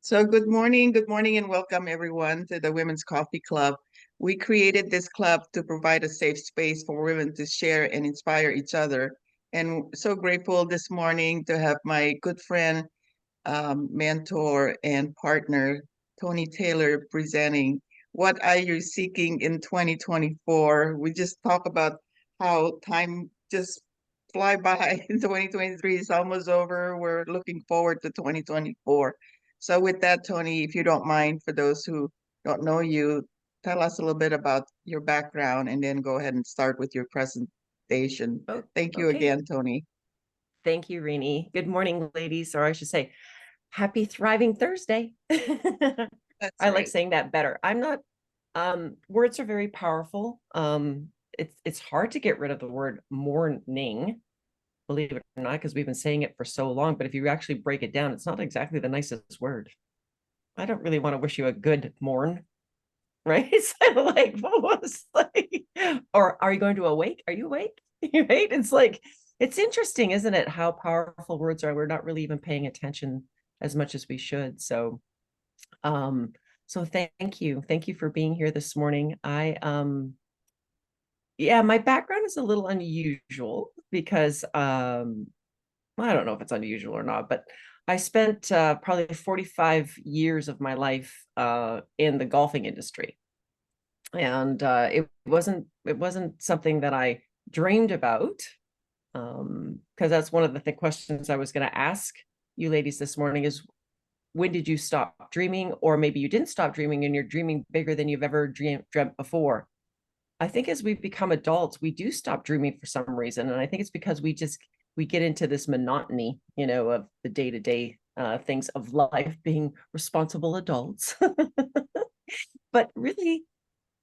So, good morning, and welcome everyone to the Women's Coffee Club. We created this club to provide a safe space for women to share and inspire each other. And so grateful this morning to have my good friend, mentor, and partner, Toni Taylor, presenting What Are You Seeking in 2024? We just talk about how time just fly by. 2023 is almost over. We're looking forward to 2024. So with that, Toni, if you don't mind, for those who don't know you, tell us a little bit about your background and then go ahead and start with your presentation. Oh, Thank you okay. again, Toni. Thank you, Rini. Good morning, ladies, or I should say, happy thriving Thursday. That's I like right. saying that better. I'm not, words are very powerful. It's hard to get rid of the word mourning, believe it or not, because we've been saying it for so long. But if you actually break it down, it's not exactly the nicest word. I don't really want to wish you a good mourn, right? So like, what was like, or are you going to awake? Are you awake? Right? It's like, it's interesting, isn't it? How powerful words are. We're not really even paying attention as much as we should. Um, so thank you. Thank you for being here this morning. Yeah, my background is a little unusual because, I don't know if it's unusual or not, but I spent probably 45 years of my life in the golfing industry, and it wasn't something that I dreamed about, because that's one of the questions I was going to ask you ladies this morning is, when did you stop dreaming? Or maybe you didn't stop dreaming and you're dreaming bigger than you've ever dreamt before. I think as we become adults, we do stop dreaming for some reason, and I think it's because we get into this monotony, of the day-to-day things of life, being responsible adults. But really,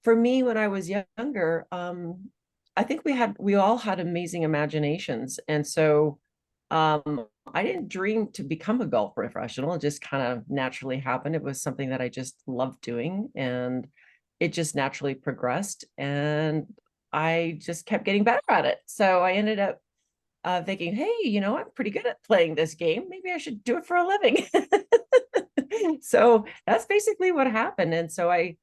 for me, when I was younger, I think we all had amazing imaginations. And so I didn't dream to become a golf professional. It just kind of naturally happened. It was something that I just loved doing, and it just naturally progressed. And I just kept getting better at it. So I ended up thinking, hey, I'm pretty good at playing this game. Maybe I should do it for a living. So that's basically what happened. And so I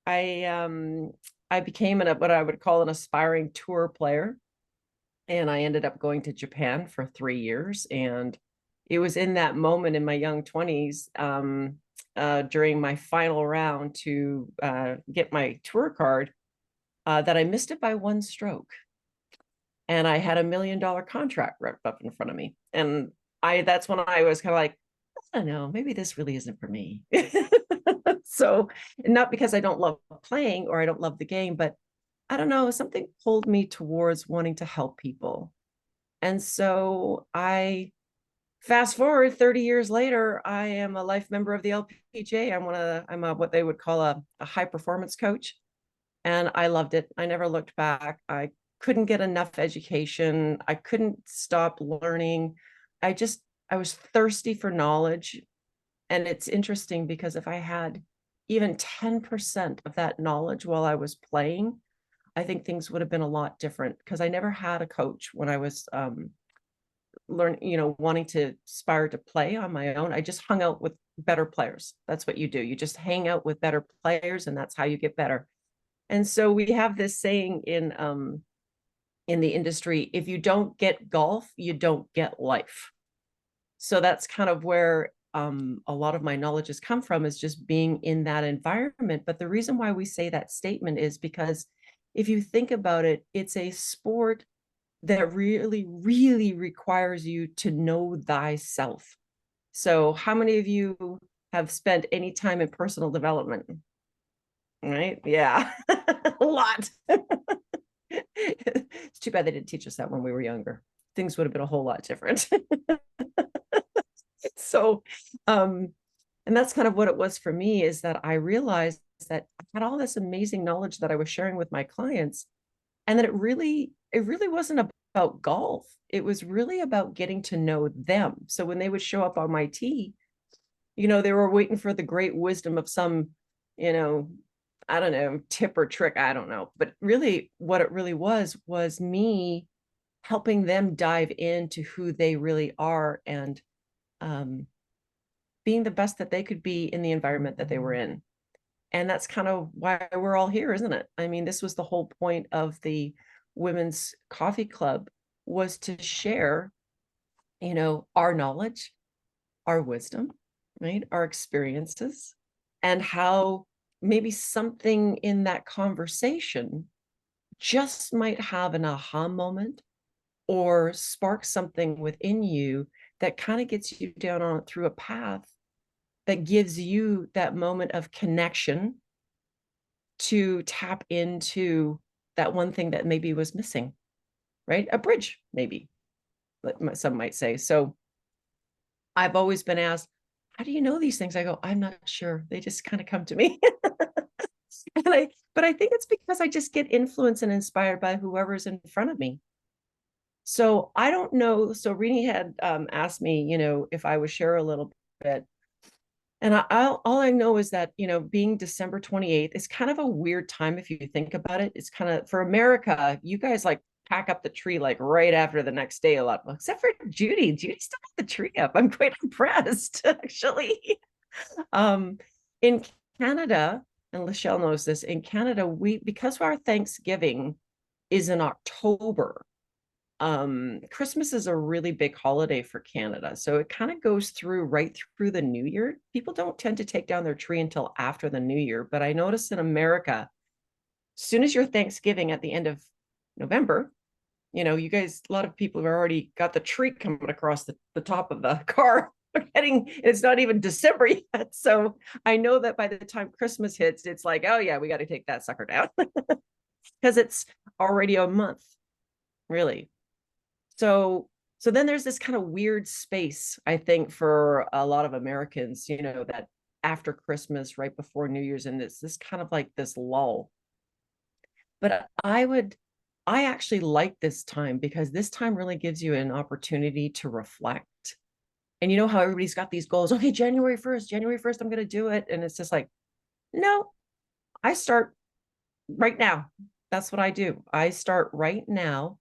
I became what I would call an aspiring tour player, and I ended up going to Japan for 3 years. And it was in that moment in my young 20s, during my final round to get my tour card, that I missed it by one stroke, and I had $1 million contract wrapped up in front of me. And that's when I was kind of like, I don't know, maybe this really isn't for me. So, not because I don't love playing or I don't love the game, but I don't know, something pulled me towards wanting to help people. And so I fast forward 30 years later, I am a life member of the LPGA. I'm what they would call a high performance coach. And I loved it. I never looked back. I couldn't get enough education. I couldn't stop learning. I just, I was thirsty for knowledge. And it's interesting because if I had even 10% of that knowledge while I was playing, I think things would have been a lot different, because I never had a coach when I was wanting to aspire to play on my own. I just hung out with better players. That's what you do. You just hang out with better players, and that's how you get better. And so we have this saying in the industry: if you don't get golf, you don't get life. So that's kind of where a lot of my knowledge has come from, is just being in that environment. But the reason why we say that statement is because if you think about it, it's a sport that really, really requires you to know thyself. So how many of you have spent any time in personal development? Right? Yeah, a lot. It's too bad they didn't teach us that when we were younger. Things would have been a whole lot different. So, and that's kind of what it was for me, is that I realized that I had all this amazing knowledge that I was sharing with my clients, and that it really wasn't about golf. It was really about getting to know them. So when they would show up on my tee, they were waiting for the great wisdom of some, you know, I don't know, tip or trick. I don't know. But really, what it really was me helping them dive into who they really are. And um, being the best that they could be in the environment that they were in. And that's kind of why we're all here, isn't it? I mean, this was the whole point of the Women's Coffee Club, was to share, our knowledge, our wisdom, right? Our experiences, and how maybe something in that conversation just might have an aha moment or spark something within you that kind of gets you down on through a path that gives you that moment of connection to tap into that one thing that maybe was missing, right? A bridge, maybe, some might say. So I've always been asked, how do you know these things? I go, I'm not sure. They just kind of come to me. But I think it's because I just get influenced and inspired by whoever's in front of me. So I don't know. So Rini had asked me, if I would share a little bit. And all I know is that, being December 28th is kind of a weird time if you think about it. It's kind of, for America, you guys like pack up the tree like right after the next day a lot, except for Judy. Judy still got the tree up. I'm quite impressed, actually. In Canada, and Lachelle knows this, in Canada, because our Thanksgiving is in October, Christmas is a really big holiday for Canada. So it kind of goes through right through the new year. People don't tend to take down their tree until after the new year. But I noticed in America, as soon as your Thanksgiving at the end of November, you guys, a lot of people have already got the tree coming across the top of the car. It's not even December yet. So I know that by the time Christmas hits, it's like, oh yeah, we got to take that sucker down because it's already a month, really. So then there's this kind of weird space, I think, for a lot of Americans, that after Christmas, right before New Year's, and this kind of like this lull. But I actually like this time because this time really gives you an opportunity to reflect. And you know how everybody's got these goals. Okay, January 1st, I'm going to do it. And it's just like, no, I start right now. That's what I do. I start right now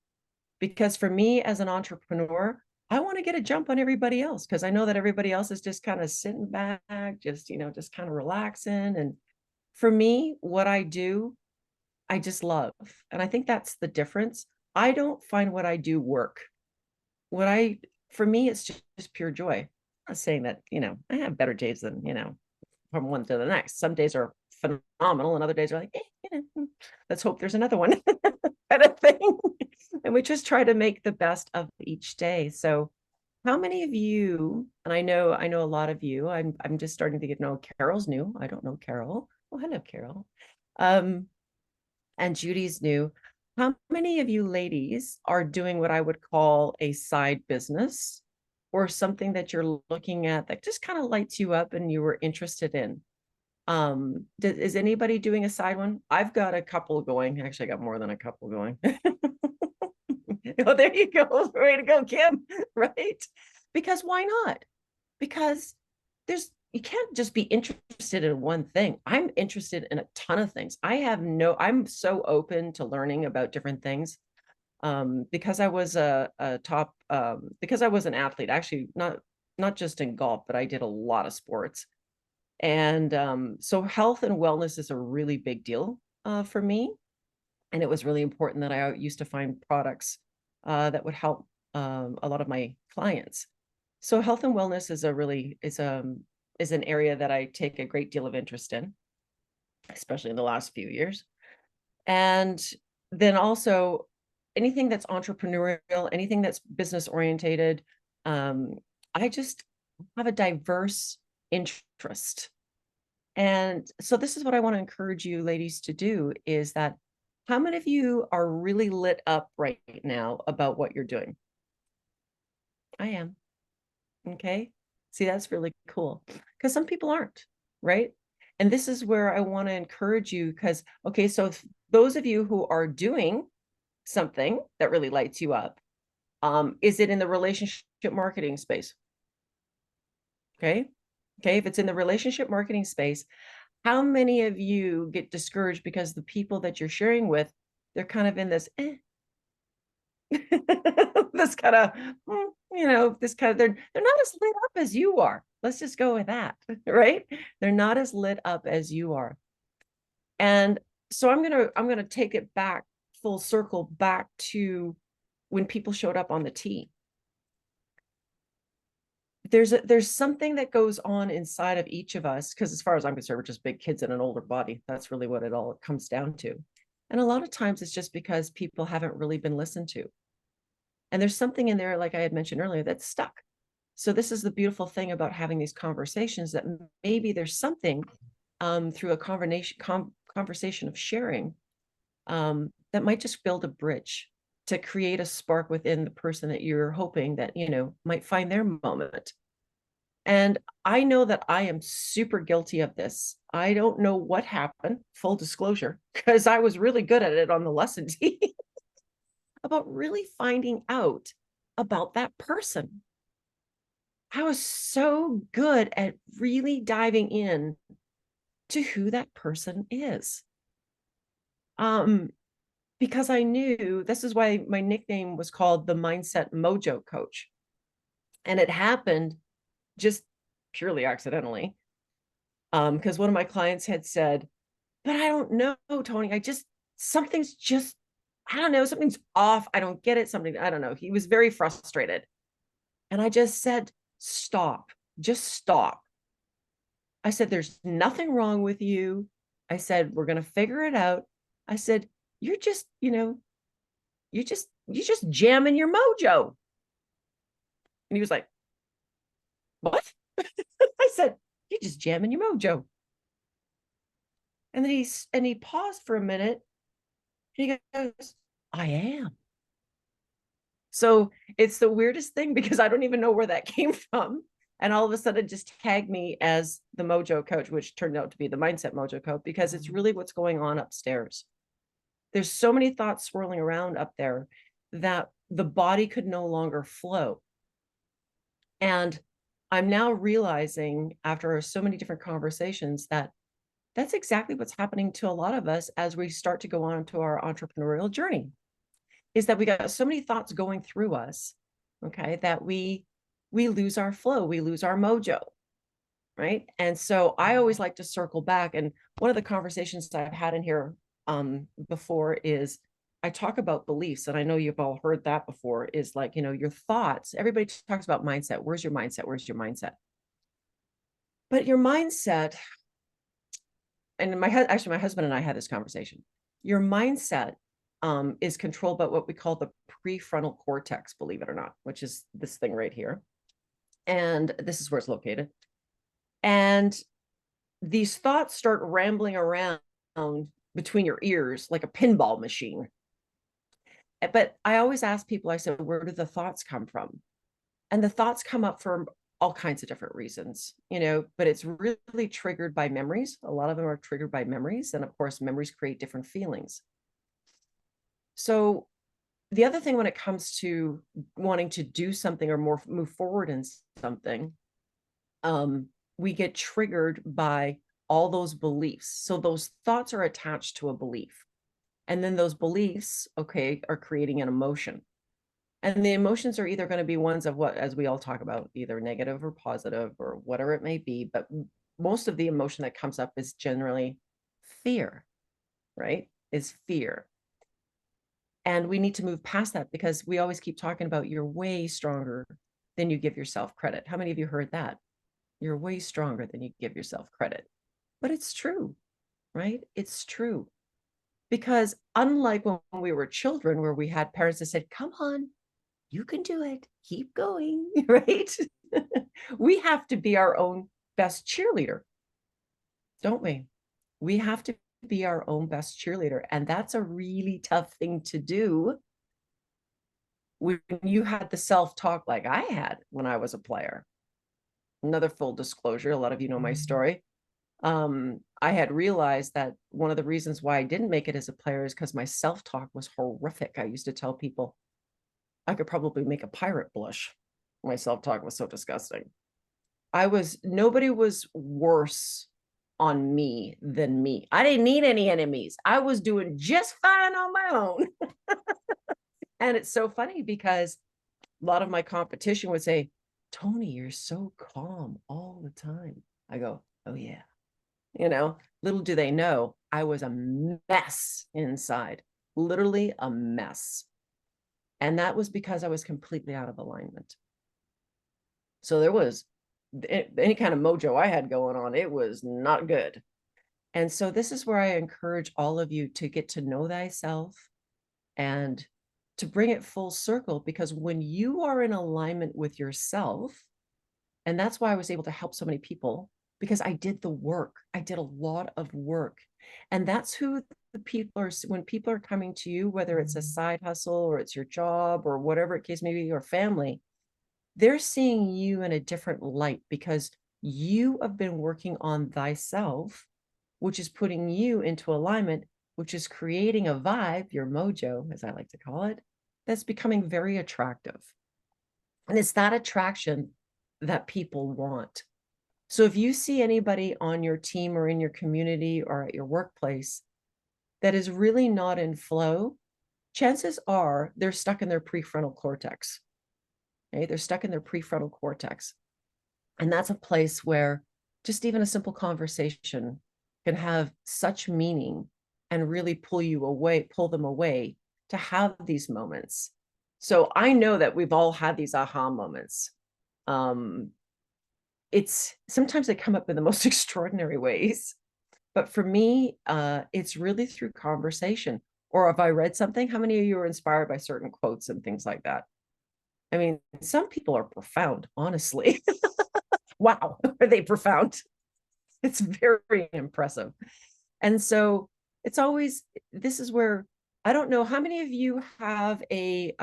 because for me as an entrepreneur, I want to get a jump on everybody else because I know that everybody else is just kind of sitting back, just kind of relaxing. And for me, what I do, I just love. And I think that's the difference. I don't find what I do work. What I, for me, it's just pure joy. I'm not saying that, I have better days than, from one to the next. Some days are phenomenal and other days are like, let's hope there's another one kind of thing. And we just try to make the best of each day. So how many of you, and I know a lot of you, I'm just starting to get to know Carol's new. I don't know Carol. Oh, hello, Carol. And Judy's new. How many of you ladies are doing what I would call a side business or something that you're looking at that just kind of lights you up and you were interested in? Is anybody doing a side one? I've got a couple going. Actually, I got more than a couple going. Oh, there you go. Way to go, Kim. Right? Because why not? Because you can't just be interested in one thing. I'm interested in a ton of things. I'm so open to learning about different things. Because I was because I was an athlete, actually not just in golf, but I did a lot of sports. And so health and wellness is a really big deal for me. And it was really important that I used to find products that would help a lot of my clients. So health and wellness is an area that I take a great deal of interest in, especially in the last few years. And then also anything that's entrepreneurial, anything that's business orientated. I just have a diverse interest. And so this is what I want to encourage you ladies to do is that how many of you are really lit up right now about what you're doing? I am. Okay. See, that's really cool because some people aren't, right? And this is where I want to encourage you because, okay, so those of you who are doing something that really lights you up, is it in the relationship marketing space? Okay. Okay. If it's in the relationship marketing space, how many of you get discouraged because the people that you're sharing with, they're kind of in this, This kind of, this kind of, they're not as lit up as you are. Let's just go with that, right? They're not as lit up as you are. And so I'm gonna take it back full circle back to when people showed up on the team. There's something that goes on inside of each of us, because as far as I'm concerned, we're just big kids in an older body. That's really what it all comes down to. And a lot of times it's just because people haven't really been listened to. And there's something in there, like I had mentioned earlier, that's stuck. So this is the beautiful thing about having these conversations, that maybe there's something through a conversation of sharing that might just build a bridge to create a spark within the person that you're hoping that, might find their moment. And I know that I am super guilty of this. I don't know what happened, full disclosure, because I was really good at it on the lesson team about really finding out about that person. I was so good at really diving in to who that person is. Because I knew, this is why my nickname was called the Mindset Mojo Coach. And it happened just purely accidentally. Because one of my clients had said, but I don't know, Toni, something's just, I don't know, something's off. I don't get it. I don't know. He was very frustrated. And I just said, stop, just stop. I said, there's nothing wrong with you. I said, we're going to figure it out. I said, you're just, you're just jamming your mojo. And he was like, what? I said, you're just jamming your mojo. And then he paused for a minute and he goes, I am. So it's the weirdest thing, because I don't even know where that came from. And all of a sudden just tagged me as the Mojo Coach, which turned out to be the Mindset Mojo Coach, because it's really what's going on upstairs. There's so many thoughts swirling around up there that the body could no longer flow. And I'm now realizing, after so many different conversations, that that's exactly what's happening to a lot of us as we start to go on to our entrepreneurial journey, is that we got so many thoughts going through us, okay, that we lose our flow, we lose our mojo, right? And so I always like to circle back. And one of the conversations I've had in here before is, I talk about beliefs, and I know you've all heard that before, is like, your thoughts. Everybody talks about mindset. Where's your mindset? Where's your mindset? But your mindset, and my husband and I had this conversation. Your mindset is controlled by what we call the prefrontal cortex, believe it or not, which is this thing right here. And this is where it's located. And these thoughts start rambling around between your ears like a pinball machine. But I always ask people, I said, where do the thoughts come from? And the thoughts come up for all kinds of different reasons, but it's really triggered by memories. A lot of them are triggered by memories. And of course, memories create different feelings. So the other thing, when it comes to wanting to do something or move forward in something, we get triggered by all those beliefs. So those thoughts are attached to a belief. And then those beliefs, okay, are creating an emotion. And the emotions are either going to be ones of what, as we all talk about, either negative or positive or whatever it may be. But most of the emotion that comes up is generally fear, right? Is fear. And we need to move past that, because we always keep talking about, you're way stronger than you give yourself credit. How many of you heard that? You're way stronger than you give yourself credit. But it's true, right? It's true. Because unlike when we were children, where we had parents that said, come on, you can do it, keep going, right? We have to be our own best cheerleader, don't we? We have to be our own best cheerleader. And that's a really tough thing to do when you had the self-talk like I had when I was a player. Another full disclosure, a lot of you know my story. I had realized that one of the reasons why I didn't make it as a player is because my self-talk was horrific. I used to tell people I could probably make a pirate blush. My self-talk was so disgusting. Nobody was worse on me than me. I didn't need any enemies. I was doing just fine on my own. And it's so funny because a lot of my competition would say, Toni, you're so calm all the time. I go, oh yeah. Little do they know, I was a mess inside, literally a mess. And that was because I was completely out of alignment. So there was any kind of mojo I had going on, it was not good. And so this is where I encourage all of you to get to know thyself and to bring it full circle, because when you are in alignment with yourself, and that's why I was able to help so many people, because I did the work. I did a lot of work. And that's who the people are, when people are coming to you, whether it's a side hustle or it's your job or whatever it case may be, your family, they're seeing you in a different light because you have been working on thyself, which is putting you into alignment, which is creating a vibe, your mojo, as I like to call it, that's becoming very attractive. And it's that attraction that people want. So if you see anybody on your team or in your community or at your workplace that is really not in flow, chances are they're stuck in their prefrontal cortex. Okay? They're stuck in their prefrontal cortex. And that's a place where just even a simple conversation can have such meaning and really pull them away to have these moments. So I know that we've all had these aha moments. It's sometimes they come up in the most extraordinary ways. But for me, it's really through conversation. Or if I read something, how many of you are inspired by certain quotes and things like that? I mean, some people are profound, honestly. Wow, are they profound? It's very impressive. And so it's always, this is where, I don't know, how many of you have a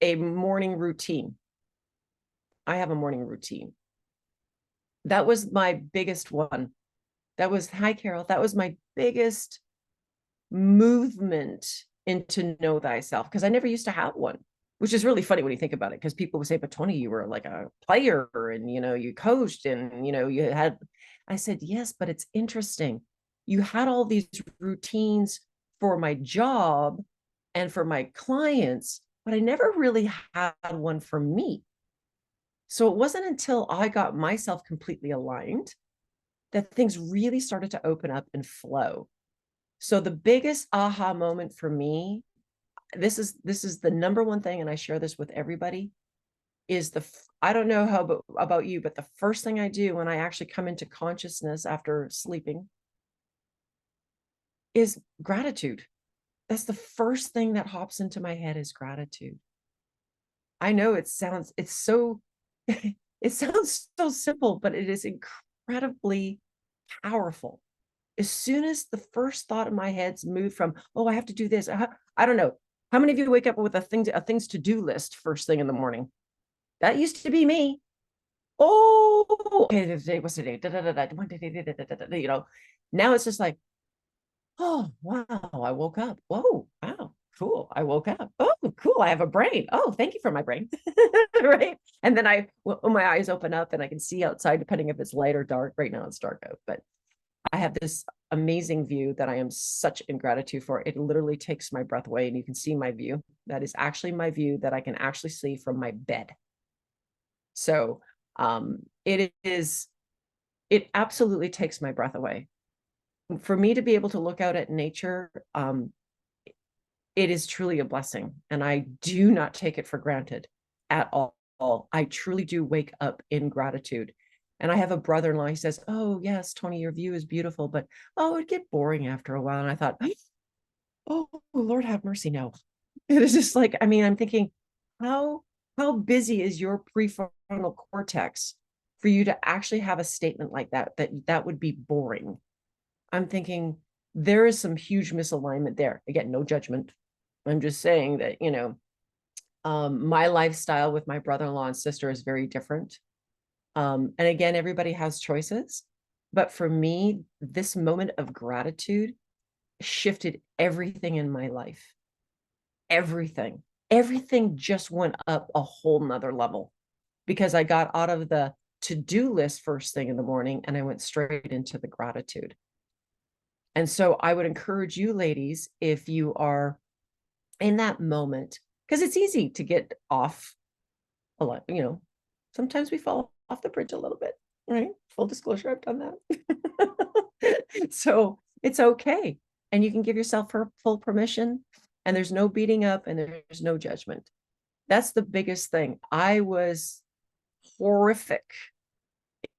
morning routine? I have a morning routine. That was my biggest one. That was, hi, Carol. That was my biggest movement into know thyself, because I never used to have one, which is really funny when you think about it, because people would say, but Toni, you were like a player and, you coached and, you had, I said, yes, but it's interesting. You had all these routines for my job and for my clients, but I never really had one for me. So it wasn't until I got myself completely aligned that things really started to open up and flow. So the biggest aha moment for me, this is the number one thing, and I share this with everybody, is I don't know how about you, but the first thing I do when I actually come into consciousness after sleeping is gratitude. That's the first thing that hops into my head is gratitude. I know it's so it sounds so simple, but it is incredibly powerful. As soon as the first thought in my head's moved from, oh, I have to do this. I don't know. How many of you wake up with a things to do list first thing in the morning? That used to be me. Oh, okay, today, what's today? Now it's just like, oh, wow, I woke up. Whoa, wow, cool. I woke up. Oh, cool. I have a brain. Oh, thank you for my brain. Right. And then when my eyes open up and I can see outside, depending if it's light or dark. Right now it's dark out, but I have this amazing view that I am such in gratitude for. It literally takes my breath away, and you can see my view. That is actually my view that I can actually see from my bed. So it absolutely takes my breath away. For me to be able to look out at nature, it is truly a blessing, and I do not take it for granted at all. I truly do wake up in gratitude. And I have a brother-in-law, he says, oh, yes, Toni, your view is beautiful, but it'd get boring after a while. And I thought, oh, Lord have mercy, no. It is just like, I mean, I'm thinking, how busy is your prefrontal cortex for you to actually have a statement like that would be boring? I'm thinking there is some huge misalignment there. Again, no judgment. I'm just saying that, my lifestyle with my brother-in-law and sister is very different. And again, everybody has choices. But for me, this moment of gratitude shifted everything in my life. Everything. Everything just went up a whole nother level because I got out of the to-do list first thing in the morning and I went straight into the gratitude. And so I would encourage you ladies, if you are in that moment, because it's easy to get off a lot, you know, sometimes we fall off the bridge a little bit, right? Full disclosure, I've done that. So it's okay. And you can give yourself full permission, and there's no beating up and there's no judgment. That's the biggest thing. I was horrific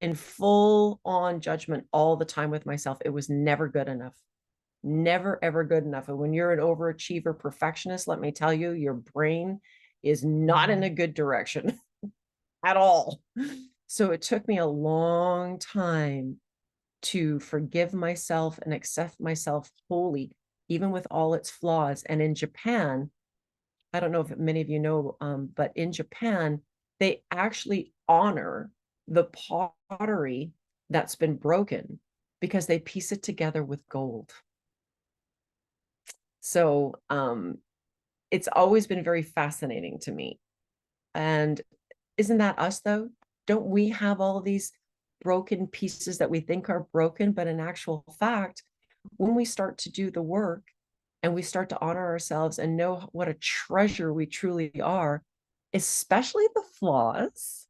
in full on judgment all the time with myself. It was never good enough. Never, ever good enough. And when you're an overachiever perfectionist, let me tell you, your brain is not in a good direction at all. So it took me a long time to forgive myself and accept myself wholly, even with all its flaws. And in Japan, I don't know if many of you know, but in Japan, they actually honor the pottery that's been broken because they piece it together with gold. So it's always been very fascinating to me. And isn't that us though? Don't we have all these broken pieces that we think are broken, but in actual fact, when we start to do the work and we start to honor ourselves and know what a treasure we truly are, especially the flaws,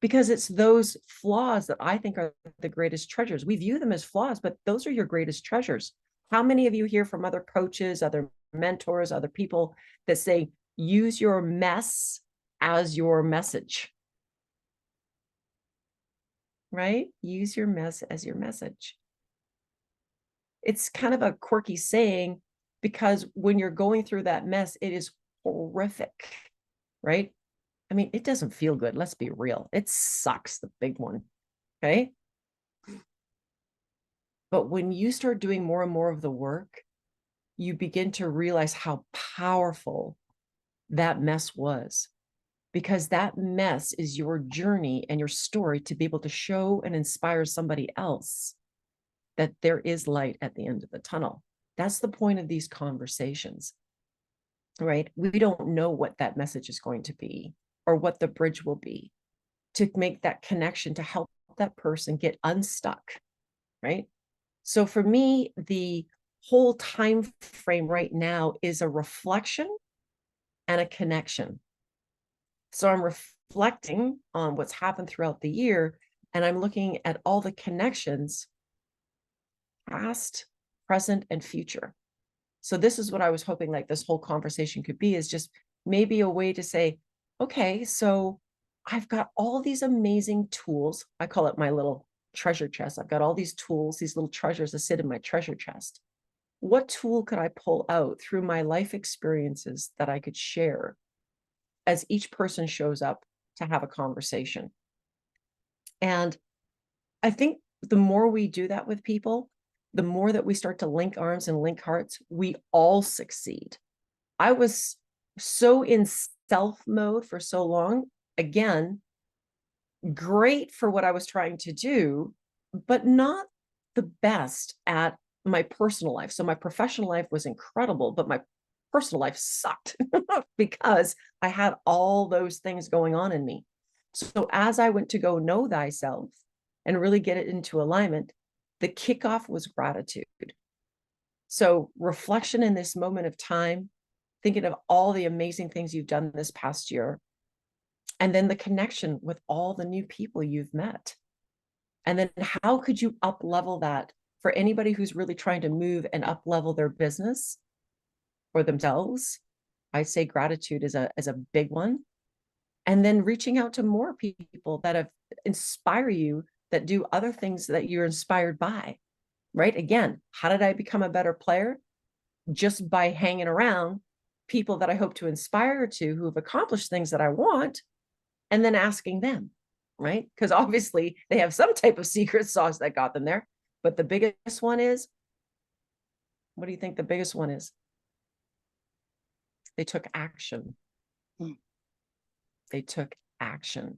because it's those flaws that I think are the greatest treasures. We view them as flaws, but those are your greatest treasures. How many of you hear from other coaches, other mentors, other people that say, use your mess as your message, right? Use your mess as your message. It's kind of a quirky saying because when you're going through that mess, it is horrific, right? I mean, it doesn't feel good. Let's be real. It sucks, the big one. Okay. But when you start doing more and more of the work, you begin to realize how powerful that mess was, because that mess is your journey and your story to be able to show and inspire somebody else that there is light at the end of the tunnel. That's the point of these conversations, right? We don't know what that message is going to be or what the bridge will be to make that connection to help that person get unstuck, right? So for me, the whole time frame right now is a reflection and a connection. So I'm reflecting on what's happened throughout the year, and I'm looking at all the connections, past, present, and future. So this is what I was hoping like this whole conversation could be, is just maybe a way to say, okay, so I've got all these amazing tools. I call it my little treasure chest. I've got all these tools, these little treasures that sit in my treasure chest. What tool could I pull out through my life experiences that I could share as each person shows up to have a conversation? And I think the more we do that with people, the more that we start to link arms and link hearts, we all succeed. I was so in self mode for so long. Again, great for what I was trying to do, but not the best at my personal life. So my professional life was incredible, but my personal life sucked because I had all those things going on in me. So as I went to go know thyself and really get it into alignment, the kickoff was gratitude. So reflection in this moment of time, thinking of all the amazing things you've done this past year, and then the connection with all the new people you've met. And then how could you up level that for anybody who's really trying to move and up level their business or themselves? I say gratitude is a big one. And then reaching out to more people that have inspire you, that do other things that you're inspired by, right? Again, how did I become a better player? Just by hanging around people that I hope to inspire to, who have accomplished things that I want, and then asking them, right? Because obviously they have some type of secret sauce that got them there. But the biggest one is, what do you think the biggest one is? They took action. They took action,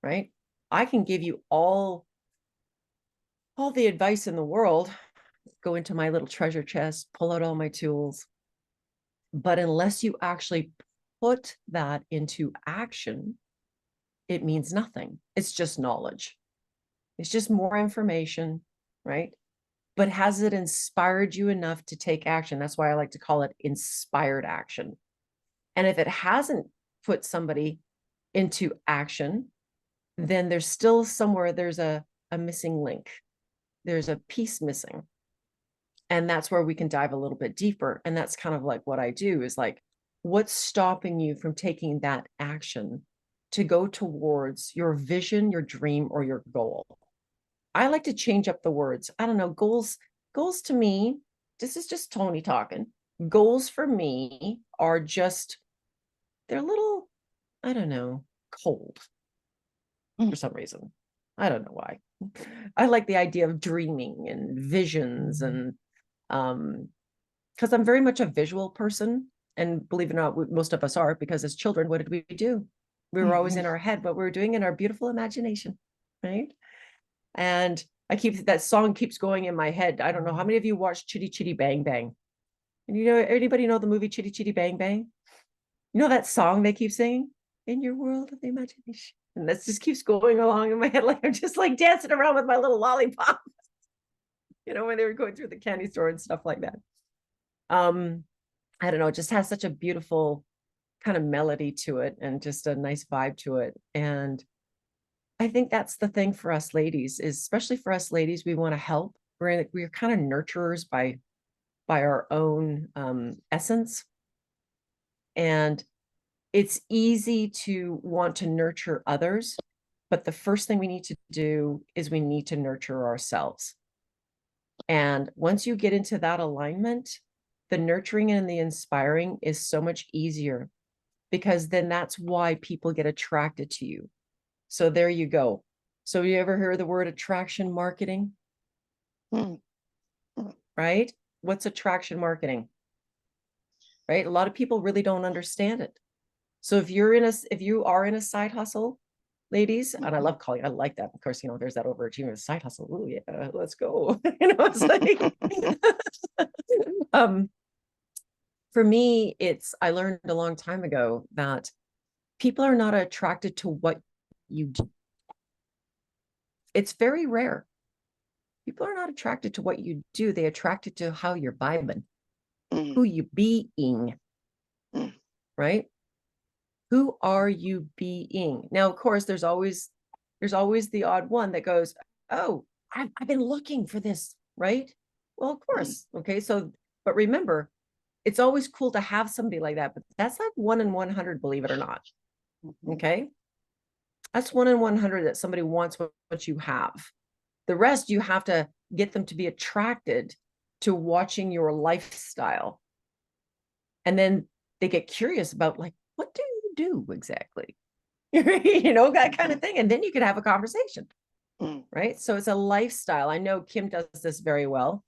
right? I can give you all the advice in the world, go into my little treasure chest, pull out all my tools. But unless you actually put that into action, it means nothing. It's just knowledge. It's just more information, right? But has it inspired you enough to take action? That's why I like to call it inspired action. And if it hasn't put somebody into action, then there's still somewhere there's a missing link. There's a piece missing. And that's where we can dive a little bit deeper. And that's kind of like what I do is like, what's stopping you from taking that action to go towards your vision, your dream, or your goal? I like to change up the words. I don't know, goals to me, this is just Toni talking. Goals for me are just, they're a little, I don't know, cold for some reason. I don't know why. I like the idea of dreaming and visions and because I'm very much a visual person. And believe it or not, most of us are, because as children, what did we do? We were always in our head, what we were doing in our beautiful imagination, right? And that song keeps going in my head. I don't know how many of you watched Chitty Chitty Bang Bang. And anybody know the movie Chitty Chitty Bang Bang? You know that song they keep singing? In your world of imagination. And that just keeps going along in my head. Like I'm just like dancing around with my little lollipop, when they were going through the candy store and stuff like that. I don't know, it just has such a beautiful kind of melody to it and just a nice vibe to it. And I think that's the thing for us ladies, is especially for us ladies, we want to help. We're kind of nurturers by our own essence. And it's easy to want to nurture others, but the first thing we need to do is we need to nurture ourselves. And once you get into that alignment, the nurturing and the inspiring is so much easier, because then that's why people get attracted to you. So there you go. So you ever hear the word attraction marketing? Right? What's attraction marketing? Right? A lot of people really don't understand it. So if you are in a side hustle, ladies, and I love calling, I like that. Of course, there's that overachieving side hustle. Oh yeah, let's go. It's like for me, I learned a long time ago that people are not attracted to what you do. It's very rare. People are not attracted to what you do. They're attracted to how you're vibing, who you being, right? Who are you being? Now, of course, there's always the odd one that goes, oh, I've been looking for this, right? Well, of course. Okay. So, but remember, it's always cool to have somebody like that, but that's like 1 in 100, believe it or not. Okay. That's 1 in 100 that somebody wants what you have. The rest, you have to get them to be attracted to watching your lifestyle. And then they get curious about, like, what do you do exactly? That kind of thing. And then you can have a conversation, right? So it's a lifestyle. I know Kim does this very well.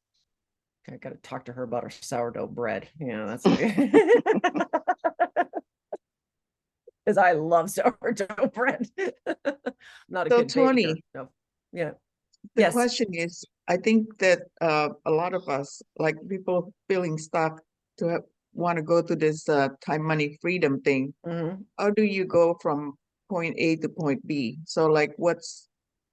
I got to talk to her about her sourdough bread. That's because I love sourdough bread. I'm not a So good baker. Toni, No. Yeah. the Yes. question is, I think that a lot of us, like people feeling stuck want to go to this time, money, freedom thing. How do you go from point A to point B? So like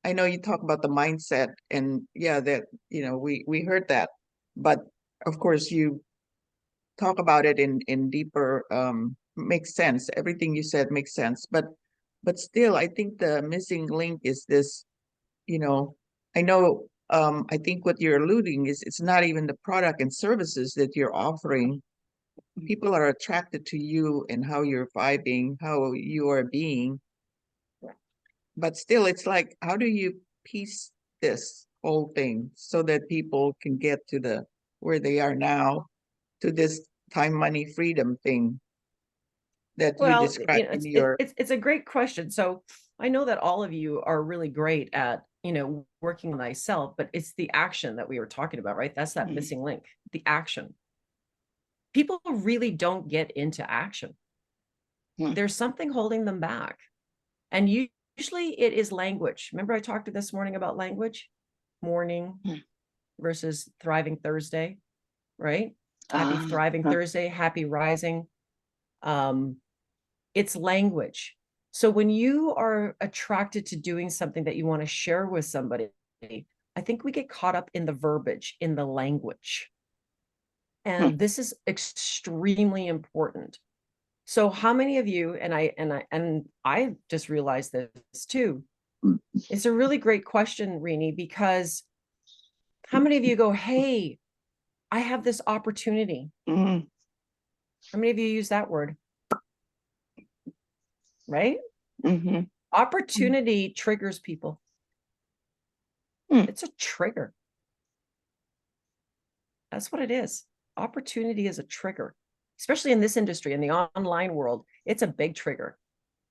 I know you talk about the mindset, and yeah, that, we heard that, but of course you talk about it in deeper, makes sense. Everything you said makes sense, but still, I think the missing link is this, you know, I know, I think what you're alluding is it's not even the product and services that you're offering. People are attracted to you and how you're vibing, how you are being. But still, it's like, how do you piece this whole thing so that people can get to where they are now, to this time, money, freedom thing that you Well, described in it's a great question. So I know that all of you are really great at, working on thyself, but it's the action that we were talking about, right? That's that missing link, the action. People really don't get into action. There's something holding them back. And usually it is language. Remember I talked to this morning about language? Morning versus thriving Thursday, right? Happy thriving Thursday, happy rising. It's language. So when you are attracted to doing something that you want to share with somebody, I think we get caught up in the verbiage, in the language. And this is extremely important. So how many of you, and I just realized this too. It's a really great question, Rini, because how many of you go, hey, I have this opportunity? Mm-hmm. How many of you use that word? Right? Mm-hmm. Opportunity triggers people. Mm. It's a trigger. That's what it is. Opportunity is a trigger, especially in this industry, in the online world. It's a big trigger.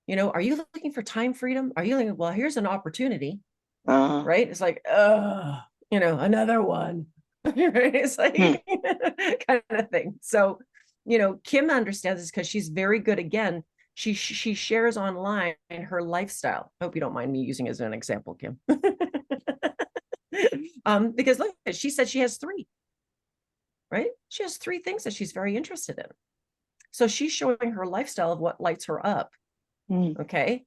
You know, are you looking for time freedom? Are you like, well, here's an opportunity, right? It's like, you know, another one. Right? It's like kind of thing. So, you know, Kim understands this because she's very good. Again, she shares online her lifestyle. I hope you don't mind me using as an example, Kim. Because look, she said she has three, right? She has three things that she's very interested in. So she's showing her lifestyle of what lights her up. Okay.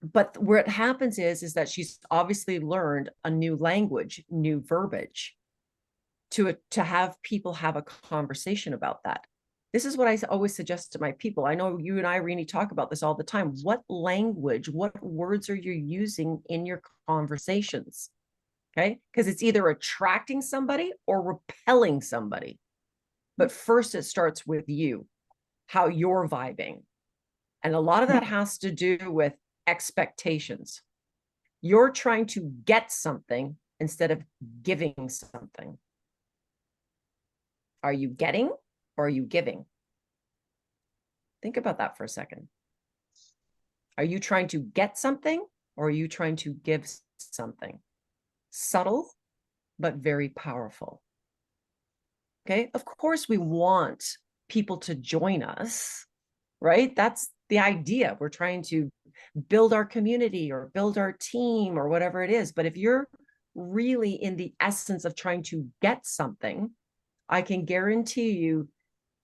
But where it happens is that she's obviously learned a new language, new verbiage to have people have a conversation about that. This is what I always suggest to my people. I know you and I, Rini, talk about this all the time. What language, what words are you using in your conversations? Okay. Because it's either attracting somebody or repelling somebody. But first, it starts with you, how you're vibing. And a lot of that has to do with expectations. You're trying to get something instead of giving something. Are you getting or are you giving? Think about that for a second. Are you trying to get something or are you trying to give something? Subtle, but very powerful. Okay. Of course, we want people to join us, right? That's the idea. We're trying to build our community or build our team or whatever it is. But if you're really in the essence of trying to get something, I can guarantee you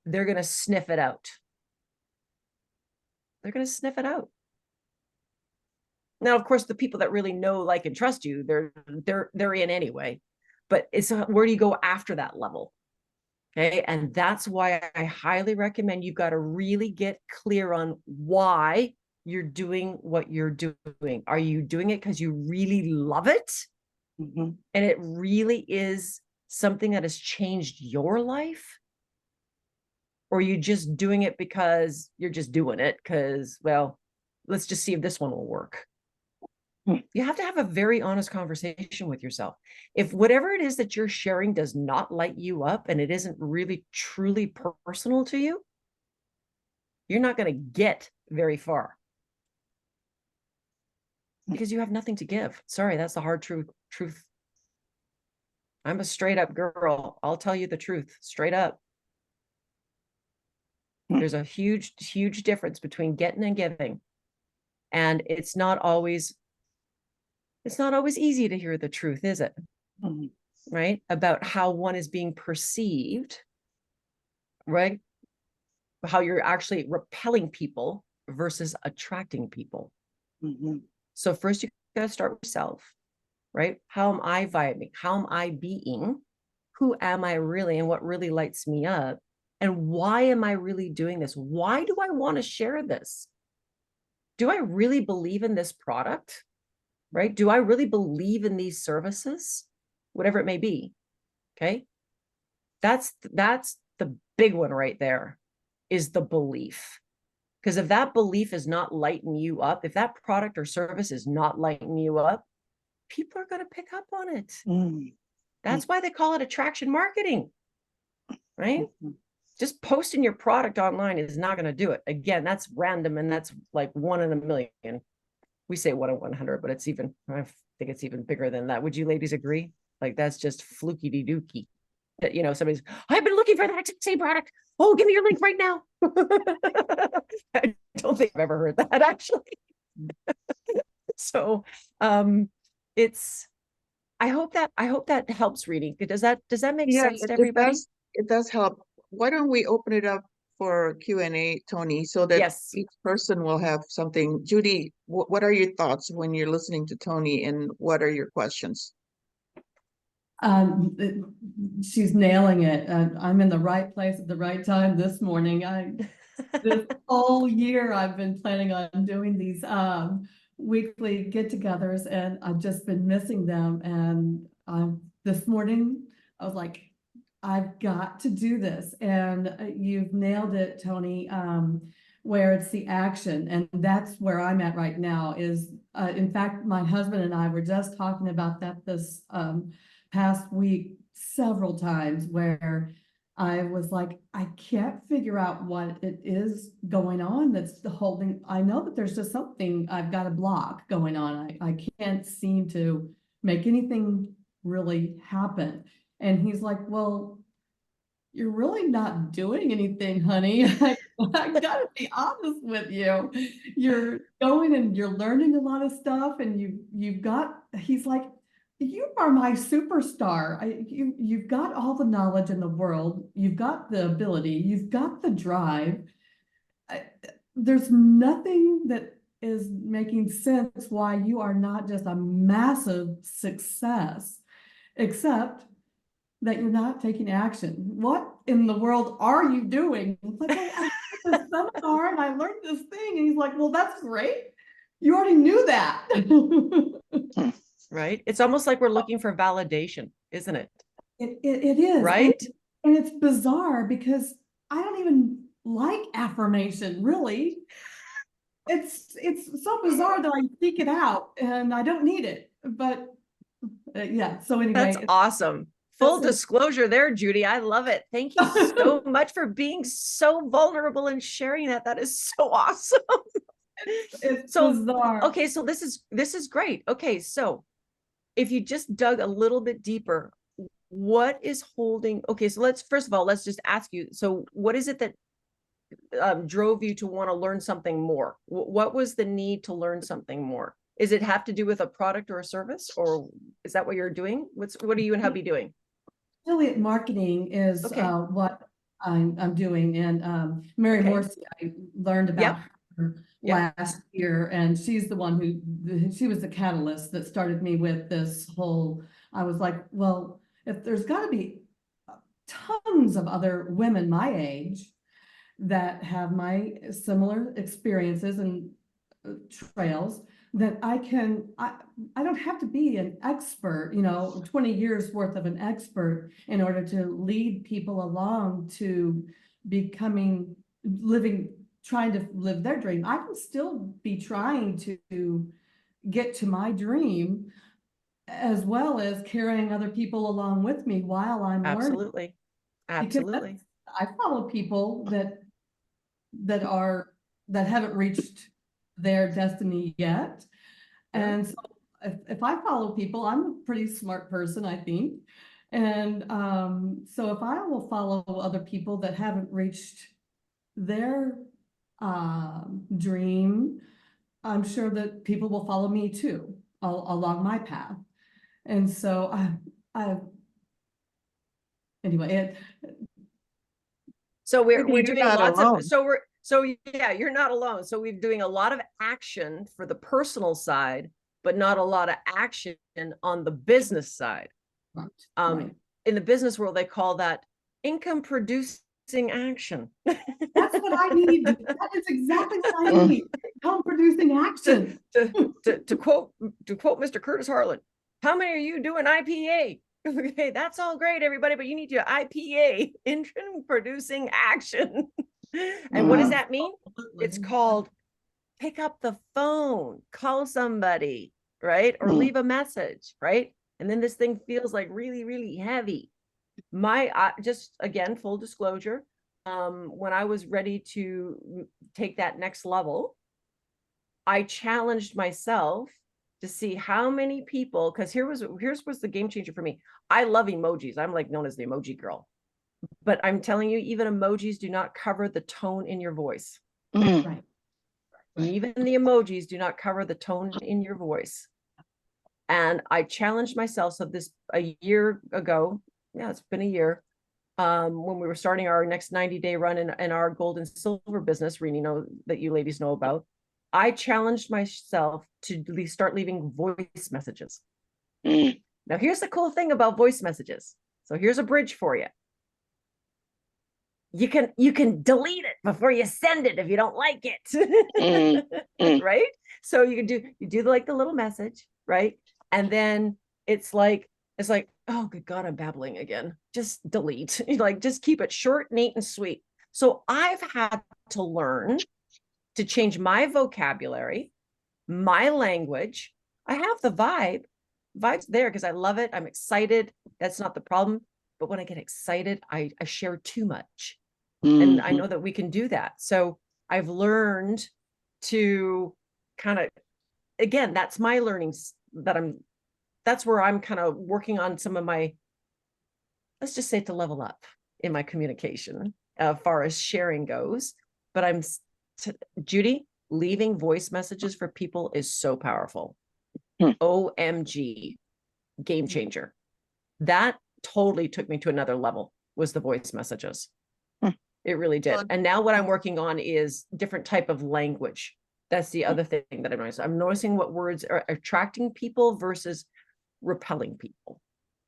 they're going to sniff it out. They're going to sniff it out. Now, of course, the people that really know, like, and trust you, they're in anyway. But it's where do you go after that level? Okay. And that's why I highly recommend you've got to really get clear on why you're doing what you're doing. Are you doing it because you really love it? Mm-hmm. And it really is something that has changed your life? Or are you just doing it because you're just doing it because, well, let's just see if this one will work. You have to have a very honest conversation with yourself. If whatever it is that you're sharing does not light you up and it isn't really truly personal to you, you're not going to get very far because you have nothing to give. Sorry, that's the hard truth. I'm a straight up girl. I'll tell you the truth straight up. There's a huge difference between getting and giving. And it's not always easy to hear the truth, is it? Right? About how one is being perceived, right? How you're actually repelling people versus attracting people. So first you got to start with yourself, right? How am I vibing? How am I being? Who am I really? And what really lights me up? And why am I really doing this? Why do I want to share this? Do I really believe in this product? Right? Do I really believe in these services? Whatever it may be. Okay. That's the big one right there, is the belief. Because if that belief is not lighting you up, if that product or service is not lighting you up, people are going to pick up on it. That's why they call it attraction marketing, right? Just posting your product online is not going to do it. Again, that's random and that's like 1 in a million. We say 1 in 100, but it's even, I think it's even bigger than that. Would you ladies agree? Like that's just fluky dookie. That, you know, somebody's, I've been looking for that same product. Oh, give me your link right now. I don't think I've ever heard that actually. So it's, I hope that helps reading. Does that make sense to everybody? It does help. Why don't we open it up for Q&A, Toni, so that Yes. each person will have something. Judy, what are your thoughts when you're listening to Toni, and what are your questions? She's nailing it. I'm in the right place at the right time this morning. This whole year I've been planning on doing these weekly get-togethers, and I've just been missing them. And this morning I was like, I've got to do this. And you've nailed it, Toni, where it's the action. And that's where I'm at right now is, in fact, my husband and I were just talking about that this past week several times, where I was like, I can't figure out what it is going on that's holding. I know that there's just something I've got a block going on. I can't seem to make anything really happen. And he's like, well, you're really not doing anything, honey. I gotta be honest with you. You're going and you're learning a lot of stuff, and you've got, he's like, you are my superstar. You've got all the knowledge in the world. You've got the ability. You've got the drive. There's nothing that is making sense why you are not just a massive success, except that you're not taking action. What in the world are you doing? It's like, I took this seminar and I learned this thing. And he's like, well, that's great. You already knew that. Right? It's almost like we're looking for validation, isn't it? It is. Right? And it's bizarre because I don't even like affirmation, really. It's so bizarre that I seek it out and I don't need it. But yeah, so anyway. That's awesome. Full disclosure there, Judy. I love it. Thank you so much for being so vulnerable and sharing that. That is so awesome. It's so bizarre. Okay, so this is great. Okay, so if you just dug a little bit deeper, what is holding? Okay, so let's first of all, let's just ask you. So what is it that drove you to want to learn something more? What was the need to learn something more? Is it have to do with a product or a service, or is that what you're doing? What are you and hubby doing? Affiliate marketing is what I'm doing, and Mary Morrissey, I learned about her last year, and she's the one she was the catalyst that started me with this whole. I was like, well, if there's got to be tons of other women my age that have my similar experiences and trails, that I don't have to be an expert, 20 years worth of an expert in order to lead people along to trying to live their dream. I can still be trying to get to my dream, as well as carrying other people along with me while I'm learning. Absolutely. I follow people that haven't reached their destiny yet. And so if I follow people, I'm a pretty smart person, I think. And so if I will follow other people that haven't reached their dream, I'm sure that people will follow me too along my path. And so anyway, so we're doing lots of, you're not alone. So we're doing a lot of action for the personal side, but not a lot of action on the business side. Right. In the business world, they call that income producing action. That's what I need. That is exactly what I need. Income producing action. To quote Mr. Curtis Harlan, how many are you doing IPA? Okay, that's all great, everybody, but you need your IPA, income producing action. And what does that mean? It's called pick up the phone, call somebody, right? Or leave a message, right? And then this thing feels like really, really heavy. Just again, full disclosure, when I was ready to take that next level, I challenged myself to see how many people, because here's the game changer for me. I love emojis. I'm like known as the emoji girl. But I'm telling you, even emojis do not cover the tone in your voice. Right. Even the emojis do not cover the tone in your voice. And I challenged myself. So a year ago, it's been a year, when we were starting our next 90-day run in our gold and silver business, that you ladies know about, I challenged myself to start leaving voice messages. Now, here's the cool thing about voice messages. So here's a bridge for you. you can delete it before you send it if you don't like it. Right? So you do like the little message, right? And then it's like, oh good God, I'm babbling again. Just delete. Like, just keep it short, neat, and sweet. So I've had to learn to change my vocabulary, my language. I have the vibe's there because I love it. I'm excited. That's not the problem. But when I get excited, I share too much. And I know that we can do that. So I've learned to kind of, again, that's my learnings that's where I'm kind of working on some of my, let's just say, to level up in my communication as far as sharing goes. But Judy, leaving voice messages for people is so powerful. OMG, game changer. That totally took me to another level, was the voice messages. It really did. And now what I'm working on is different type of language. That's the other thing that I'm noticing. I'm noticing what words are attracting people versus repelling people.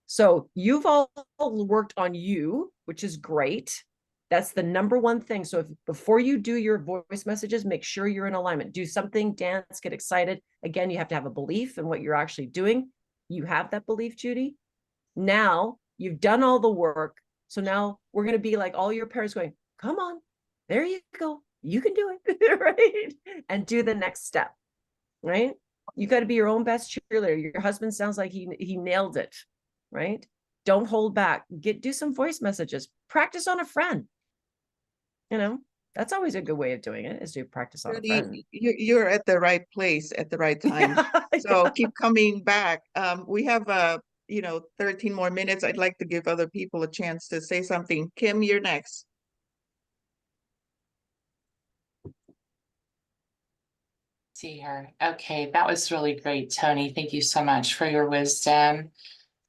So you've all worked on you, which is great. That's the number one thing. So before you do your voice messages, make sure you're in alignment. Do something, dance, get excited. Again, you have to have a belief in what you're actually doing. You have that belief, Judy. Now you've done all the work. So now we're going to be like all your parents going, come on, there you go. You can do it, right? And do the next step, right? You got to be your own best cheerleader. Your husband sounds like he nailed it, right? Don't hold back. Do some voice messages. Practice on a friend. That's always a good way of doing it, is to practice on a friend. You're at the right place at the right time. So keep coming back. We have 13 more minutes. I'd like to give other people a chance to say something. Kim, you're next. See her. Okay, that was really great, Toni. Thank you so much for your wisdom.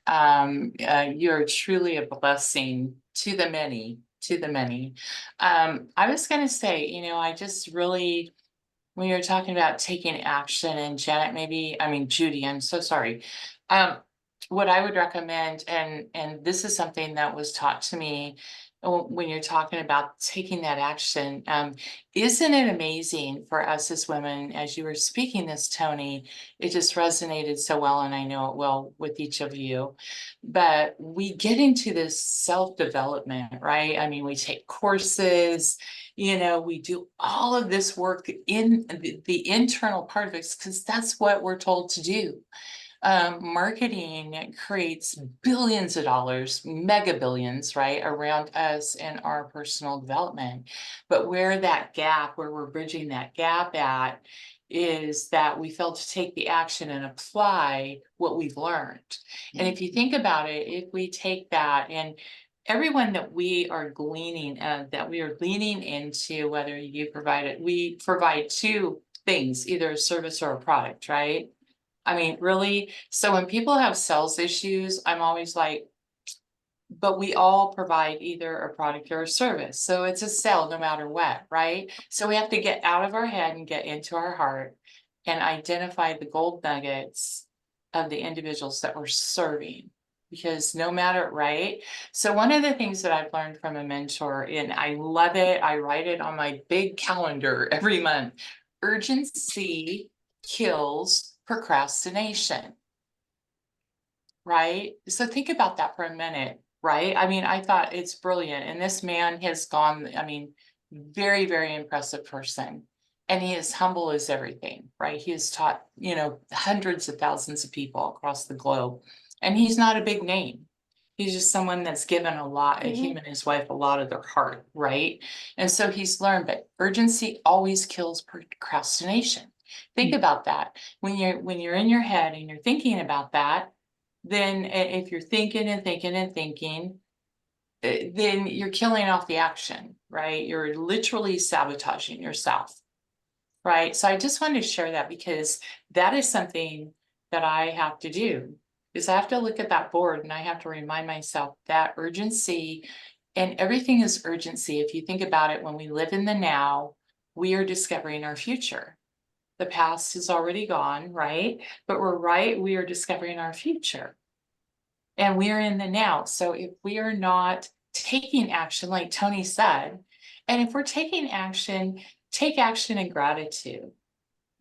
You're truly a blessing to the many, to the many. I was going to say, I just really, when you're talking about taking action, and Judy, I'm so sorry. What I would recommend, and this is something that was taught to me when you're talking about taking that action, isn't it amazing for us as women? As you were speaking this, Toni, it just resonated so well, and I know it will with each of you. But we get into this self-development, right? I mean, we take courses, we do all of this work in the internal part of it, because that's what we're told to do. Marketing creates billions of dollars, mega billions, right, around us and our personal development. But where we're bridging that gap at, is that we fail to take the action and apply what we've learned. And if you think about it, if we take that, and everyone that we are leaning into, whether you provide it, we provide two things, either a service or a product, right? I mean, really, so when people have sales issues, I'm always like, but we all provide either a product or a service. So it's a sale no matter what, right? So we have to get out of our head and get into our heart and identify the gold nuggets of the individuals that we're serving. Because no matter, right? So one of the things that I've learned from a mentor, and I love it, I write it on my big calendar every month: urgency kills procrastination, right? So think about that for a minute, right? I mean, I thought it's brilliant. And this man has gone, very, very impressive person. And he is humble as everything, right? He has taught, hundreds of thousands of people across the globe. And he's not a big name. He's just someone that's given him and his wife, a lot of their heart, right? And so he's learned, but urgency always kills procrastination. Think about that. When you're in your head and you're thinking about that, then if you're thinking and thinking and thinking, then you're killing off the action, right? You're literally sabotaging yourself, right? So I just wanted to share that, because that is something that I have to do, is I have to look at that board and I have to remind myself that urgency, and everything is urgency. If you think about it, when we live in the now, we are discovering our future. The past is already gone, right? But we are discovering our future. And we are in the now. So if we are not taking action, like Toni said. And if we're taking action, take action in gratitude.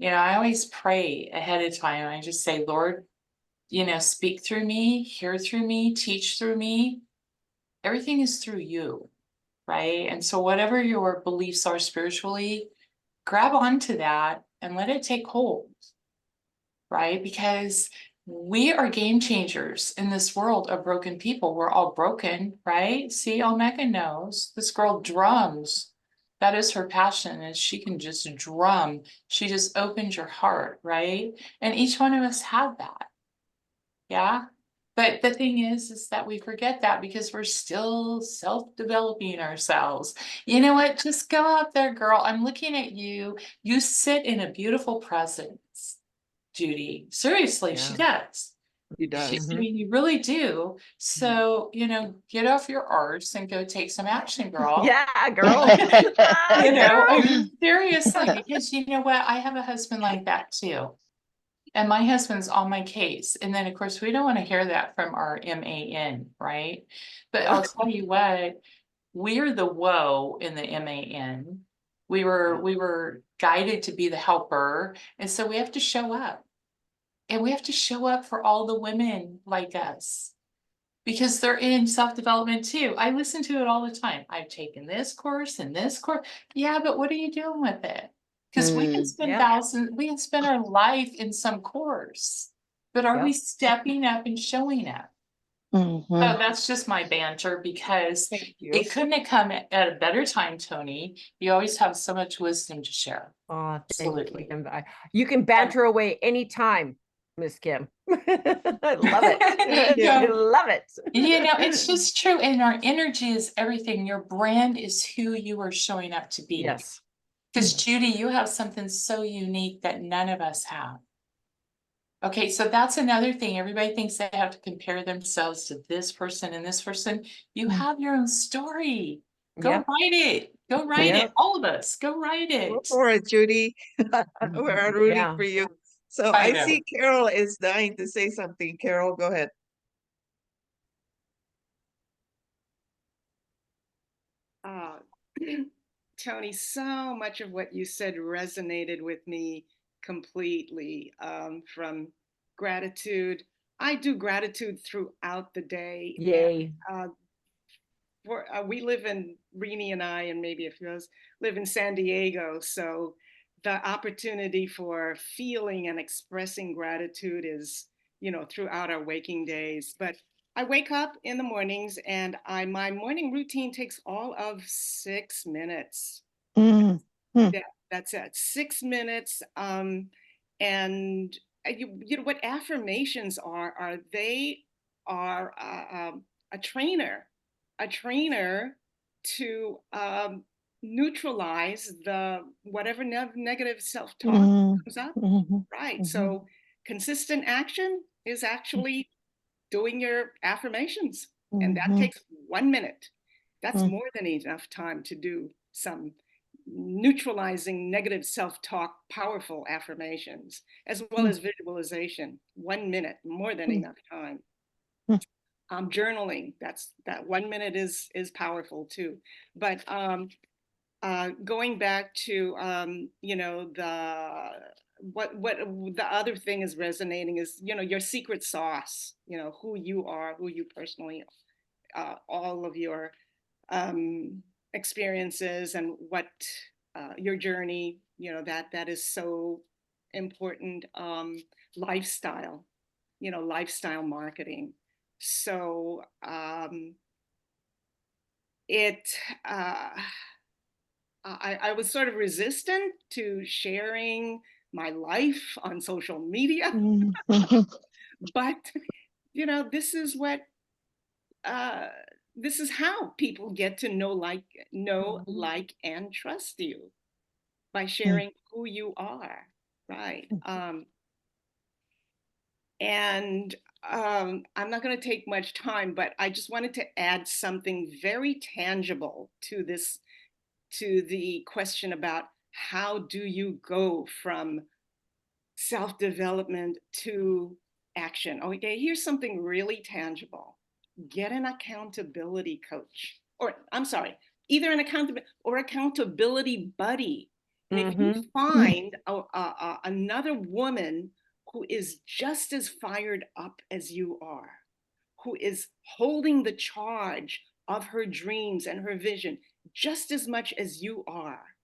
I always pray ahead of time. I just say, Lord, speak through me, hear through me, teach through me. Everything is through you, right? And so whatever your beliefs are spiritually, grab onto that and let it take hold, right? Because we are game changers in this world of broken people. We're all broken, right? See, Omega knows this girl drums. That is her passion, is she can just drum. She just opens your heart, right? And each one of us have that. Yeah. But the thing is that we forget that because we're still self-developing ourselves. You know what? Just go out there, girl. I'm looking at you. You sit in a beautiful presence, Judy. Seriously, she does. He does. I mean, you really do. So, get off your arse and go take some action, girl. Yeah, girl. I mean, seriously, because you know what? I have a husband like that too. And my husband's on my case. And then, of course, we don't want to hear that from our MAN, right? But I'll tell you what, we're the woe in the MAN. We were guided to be the helper. And so we have to show up. And we have to show up for all the women like us. Because they're in self-development too. I listen to it all the time. I've taken this course and this course. Yeah, but what are you doing with it? Because we can spend we can spend our life in some course, but are we stepping up and showing up? So that's just my banter, because it couldn't have come at a better time, Toni. You always have so much wisdom to share. Oh, Absolutely. thank you. You can banter away anytime, Miss Kim. I love it. Yeah. I love it. It's just true. And our energy is everything. Your brand is who you are showing up to be. Yes. Because Judy, you have something so unique that none of us have. Okay, so that's another thing. Everybody thinks they have to compare themselves to this person and this person. You have your own story. Go Yep. write it. Go write it. All of us, go write Go it. for it, Judy. We're rooting Yeah. for you. So I I know. see Carol is dying to say something. Carol, go ahead. Toni, so much of what you said resonated with me completely, from gratitude. I do gratitude throughout the day. Yay. We live in, Rini and I, and maybe a few others, live in San Diego. So the opportunity for feeling and expressing gratitude is, throughout our waking days. But I wake up in the mornings and my morning routine takes all of 6 minutes. That's it, 6 minutes. And you know what affirmations they are a trainer to neutralize the whatever negative self-talk comes up. Right. So consistent action is actually doing your affirmations, and that takes 1 minute. That's more than enough time to do some neutralizing negative self-talk, powerful affirmations, as well as visualization. 1 minute, more than enough time. Journaling, that 1 minute is powerful too. But going back to what the other thing is resonating is your secret sauce, who you are, who you personally, all of your experiences and what your journey, that is so important. Lifestyle, lifestyle marketing. So I was sort of resistant to sharing my life on social media, but this is what this is how people get to know, like, and trust you, by sharing who you are, right? And I'm not going to take much time, but I just wanted to add something very tangible to the question about how do you go from self-development to action. Okay, here's something really tangible. Get an accountability coach. or I'm sorry, either an accountability buddy. And if you Mhm. find another woman who is just as fired up as you are, who is holding the charge of her dreams and her vision just as much as you are,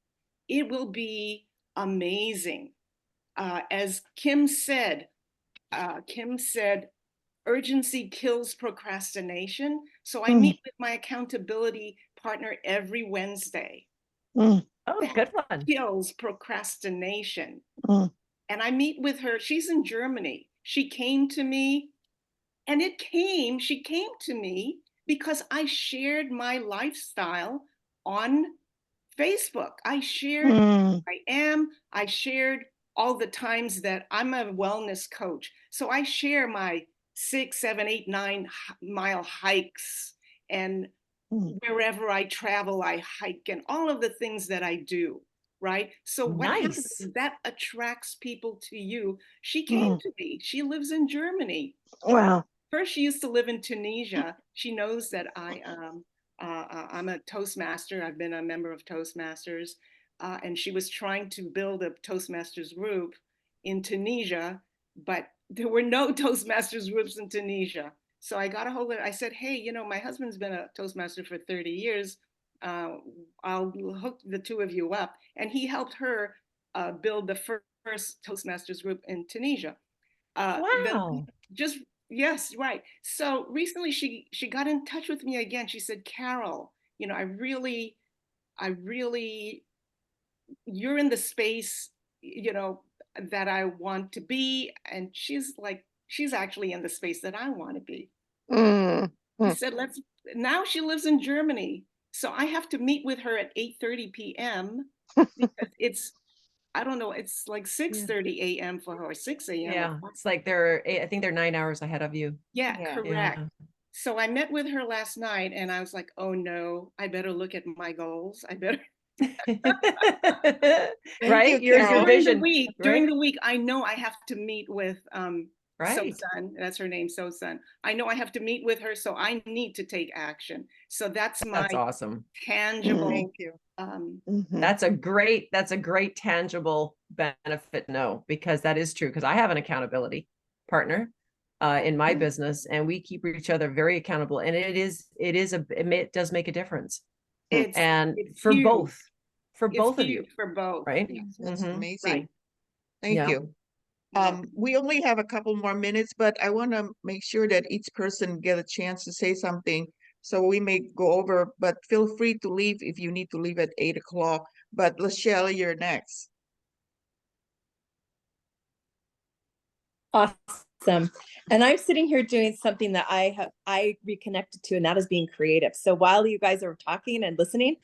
it will be amazing. As Kim said, urgency kills procrastination. So I meet with my accountability partner every Wednesday. Mm, Oh, That good one. kills procrastination. mm, And I meet with her. She's in Germany. She came to me, and she came to me because I shared my lifestyle on Facebook. I shared mm, I shared all the times that I'm a wellness coach. So I share my 6, 7, 8, 9 mile hikes, and mm. wherever I travel, I hike, and all of the things that I do. Right. So what happens Nice. is that attracts people to you. She came Mm. to me. She lives in Germany. Wow. First, she used to live in Tunisia. She knows that I'm a Toastmaster. I've been a member of Toastmasters, and she was trying to build a Toastmasters group in Tunisia, but there were no Toastmasters groups in Tunisia. So I got a hold of it. I said, "Hey, my husband's been a Toastmaster for 30 years. Uh, I'll hook the two of you up." And he helped her build the first Toastmasters group in Tunisia. Then Wow. just Yes, right. So recently she got in touch with me again. She said, "Carol, I really you're in the space, that I want to be." And she's actually in the space that I want to be. Mm, He mm. said, "Let's." Now she lives in Germany. So I have to meet with her at 8:30 p.m. because it's I don't know, it's like Yeah. 6:30 a.m. for her, 6 a.m. or Yeah. It's like I think they're 9 hours ahead of you. Yeah, Yeah. correct. Yeah. So I met with her last night and I was like, "Oh no, I better look at my goals. I better." Thank you, Right? Your Carol. vision, During right? the week, I know I have to meet with Right. Sosan. That's her name, Sosan. I know I have to meet with her, so I need to take action. So that's my That's awesome. tangible Thank you. Mhm. That's a great tangible benefit. No, because that is true. Because I have an accountability partner in my business, and we keep each other very accountable. And it does make a difference. it's And it's for huge. It's both of you, huge for both. right? Yes, That's Mhm. amazing. right. Thank Yeah. you. Yeah. We only have a couple more minutes, but I want to make sure that each person get a chance to say something. So we may go over, but feel free to leave if you need to leave at 8 o'clock. But Lachelle, you're next. Awesome. And I'm sitting here doing something that I reconnected to, and that is being creative. So while you guys are talking and listening,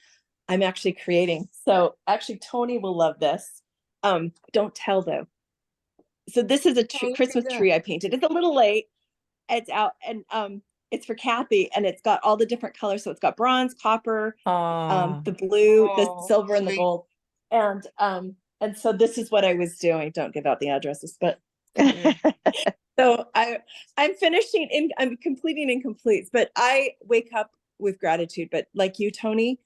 I'm actually creating. So actually, Toni will love this. Don't tell though. So this is a tree, look at Christmas that. tree I painted. It's a little late. It's out, and it's for Kathy, and it's got all the different colors. So it's got bronze, copper, the blue, the Oh, silver, and the sweet. gold. And so this is what I was doing. Don't give out the addresses, but so I'm completing incompletes, but I wake up with gratitude. But like you, Toni,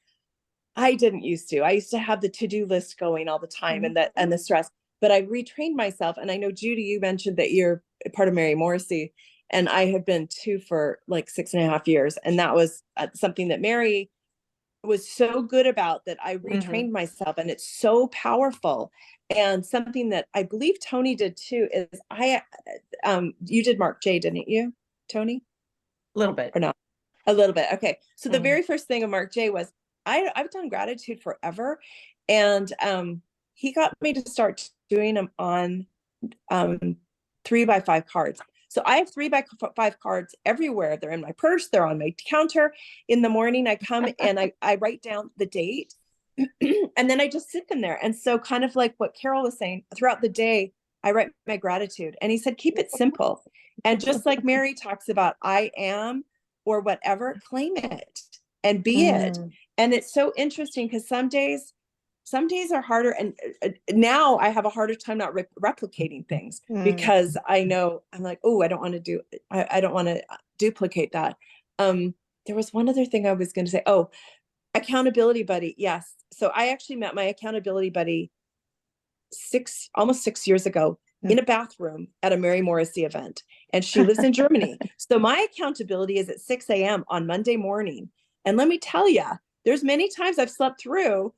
I didn't used to. I used to have the to-do list going all the time and the stress, but I retrained myself. And I know, Judy, you mentioned that you're part of Mary Morrissey, and I have been too for like 6.5 years. And that was something that Mary was so good about, that I retrained myself, and it's so powerful. And something that I believe Toni did too is you did Mark J, didn't you, Toni? A little bit. Or not? A little bit. Okay. So the Mhm. very first thing of Mark J was I've done gratitude forever. And he got me to start doing them on 3x5 cards. So I have 3x5 cards everywhere. They're in my purse. They're on my counter. In the morning, I come and I write down the date, and then I just sit them there. And so, kind of like what Carol was saying, throughout the day, I write my gratitude. And he said, keep it simple. And just like Mary talks about, I am, or whatever, claim it and be it. And it's so interesting because some days are harder, and now I have a harder time not replicating things, because I know I'm like, oh, I don't want to duplicate that. there was one other thing I was going to say. Oh, accountability buddy. Yes. So I actually met my accountability buddy almost 6 years ago in a bathroom at a Mary Morrissey event. And she lives in Germany. So my accountability is at 6 a.m. on Monday morning. And let me tell you, there's many times I've slept through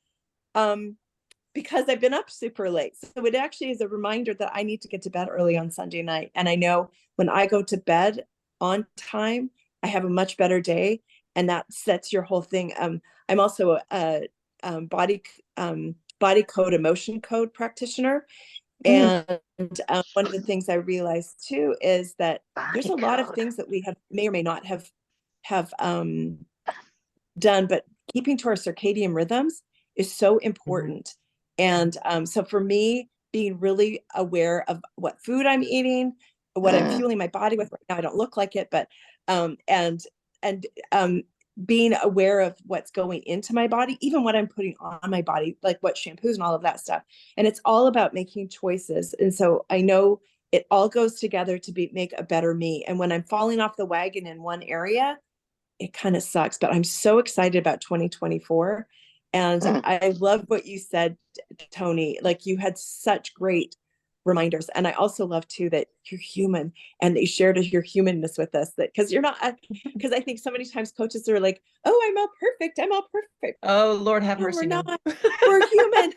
because I've been up super late. So it actually is a reminder that I need to get to bed early on Sunday night. And I know when I go to bed on time, I have a much better day. And that sets your whole thing. I'm also a body code, emotion code practitioner. And one of the things I realized too is that there's a lot of things that we may or may not have done, but keeping to our circadian rhythms is so important. And so for me, being really aware of what food I'm eating, what I'm fueling my body with right now, I don't look like it, but being aware of what's going into my body, even what I'm putting on my body, like what shampoos and all of that stuff. And it's all about making choices. And so I know it all goes together to make a better me. And when I'm falling off the wagon in one area, it kind of sucks, but I'm so excited about 2024. And I love what you said, Toni. Like, you had such great reminders. And I also love too that you're human, and they shared your humanness with us, that because you're not, because I think so many times coaches are like, oh, I'm all perfect. Oh, Lord have No, mercy. we're No. not. We're human.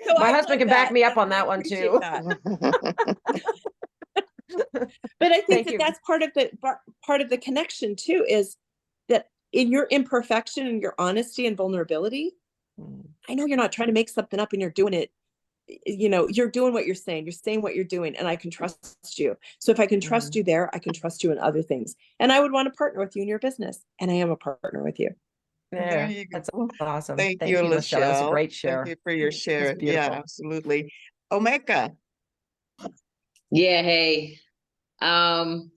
So My I husband love can back that. me up on that I one appreciate too. that. But I think Thank that you. that's part of the connection too, is that in your imperfection and your honesty and vulnerability, I know you're not trying to make something up, and you're doing it, you're doing what you're saying what you're doing, and I can trust you. So if I can trust you there, I can trust you in other things. And I would want to partner with you in your business. And I am a partner with you. There you go. That's awesome. Thank you, Michelle. That was a Lachelle. great share. Thank you for your share. It's beautiful. Yeah, absolutely. Omeka. Yeah, hey. I'm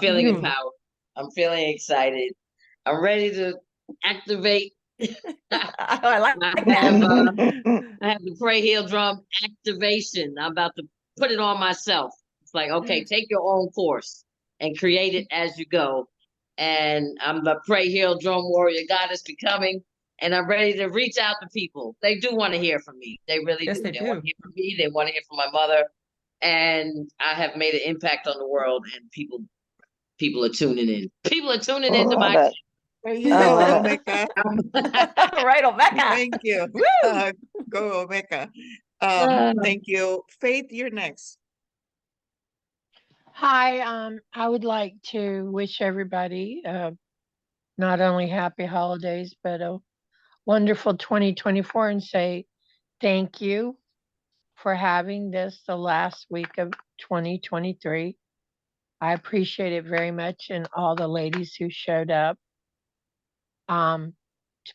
feeling empowered. I'm feeling excited. I'm ready to activate. I like I that. have the Pray Heal Drum activation. I'm about to put it on myself. It's like, okay, take your own course and create it as you go. And I'm the Pray Heal Drum Warrior Goddess becoming, and I'm ready to reach out to people. They do want to hear from me. They really Yes, do. they Want to do. hear from me. They want to hear from my mother. And I have made an impact on the world, and people are tuning in. People are tuning into my Love it. There you I go, love it. Omeka. Right, Omeka. Thank you. Woo! Go, Omeka. Uh, Thank you. Faith, you're next. Hi, I would like to wish everybody not only happy holidays, but a wonderful 2024, and say thank you for having this the last week of 2023. I appreciate it very much, and all the ladies who showed up. To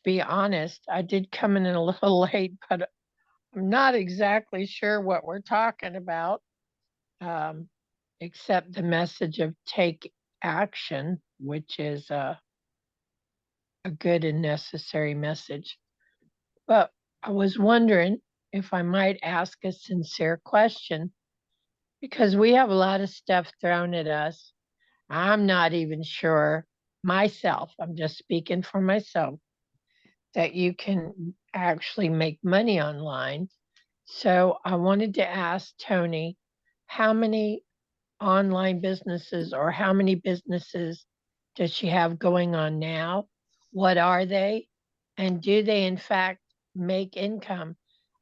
be honest, I did come in a little late, but I'm not exactly sure what we're talking about. Except the message of take action, which is a good and necessary message. But I was wondering if I might ask a sincere question, because we have a lot of stuff thrown at us. I'm not even sure myself, I'm just speaking for myself, that you can actually make money online. So I wanted to ask Toni, how many online businesses, or how many businesses does she have going on now? What are they? And do they in fact make income?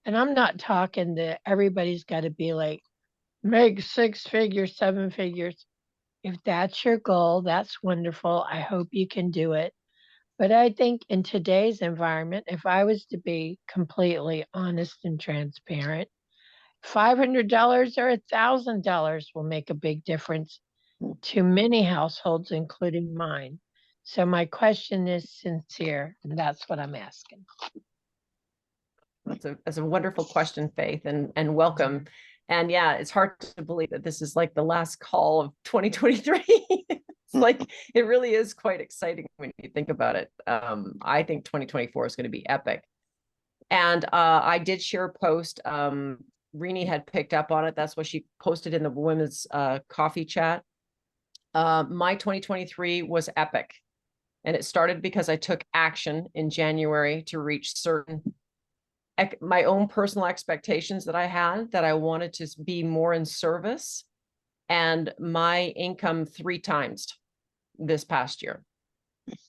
And I'm not talking that everybody's got to be like, make 6 figures, 7 figures. If that's your goal, that's wonderful. I hope you can do it. But I think in today's environment, if I was to be completely honest and transparent, $500 or $1,000 will make a big difference to many households, including mine. So my question is sincere, and that's what I'm asking. That's a wonderful question, Faith, and welcome. And yeah, it's hard to believe that this is like the last call of 2023. It's like, it really is quite exciting when you think about it. I think 2024 is going to be epic. And I did share a post. Rini had picked up on it. That's what she posted in the women's coffee chat. My 2023 was epic. And it started because I took action in January to reach certain my own personal expectations that I had, that I wanted to be more in service, and my income 3 times this past year.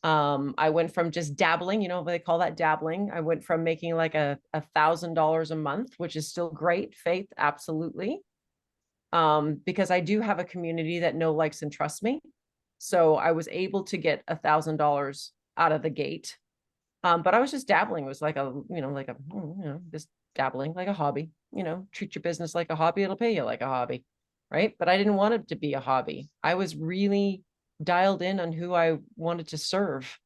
I went from just dabbling, you know, they call that dabbling. I went from making like $1,000 a month, which is still great, Faith, absolutely. Because I do have a community that know, likes, and trusts me. So I was able to get $1,000 out of the gate. But I was just dabbling. It was like just dabbling, like a hobby, treat your business like a hobby. It'll pay you like a hobby. Right. But I didn't want it to be a hobby. I was really dialed in on who I wanted to serve.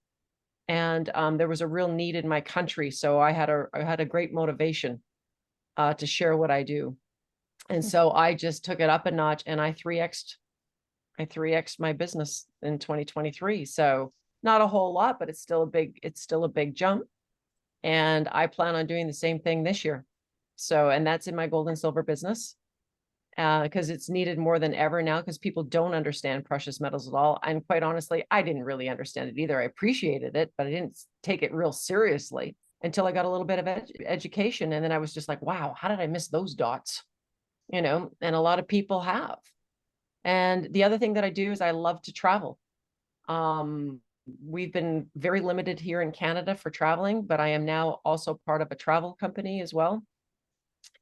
And there was a real need in my country. So I had a great motivation to share what I do. And so I just took it up a notch, and I 3x'd my business in 2023. So not a whole lot, but it's still a big jump. And I plan on doing the same thing this year. So, and that's in my gold and silver business, because it's needed more than ever now, because people don't understand precious metals at all. And quite honestly, I didn't really understand it either. I appreciated it, but I didn't take it real seriously until I got a little bit of education. And then I was just like, wow, how did I miss those dots? And a lot of people have. And the other thing that I do is I love to travel. We've been very limited here in Canada for traveling, but I am now also part of a travel company as well.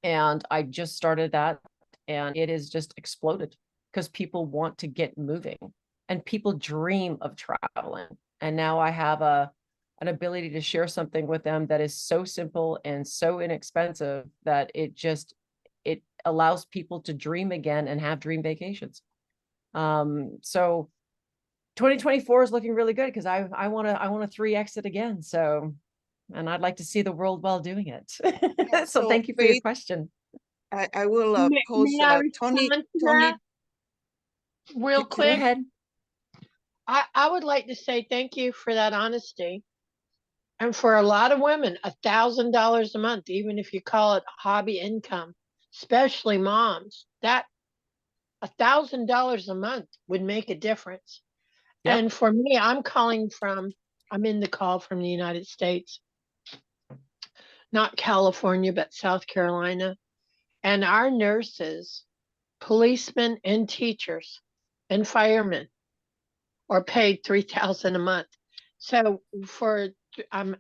And I just started that, and it has just exploded because people want to get moving, and people dream of traveling. And now I have an ability to share something with them that is so simple and so inexpensive that it allows people to dream again and have dream vacations. So 2024 is looking really good, because I want to 3x it again. So, and I'd like to see the world while doing it. Yeah, So thank you for your Faith, question. I will post May I Toni. respond to Toni, that real go Go quick? ahead. I would like to say thank you for that honesty. And for a lot of women, $1,000 a month, even if you call it hobby income, especially moms, that $1,000 a month would make a difference. Yep. And for me, I'm in the call from the United States, not California, but South Carolina. And our nurses, policemen, and teachers and firemen are paid $3,000 a month. So I'm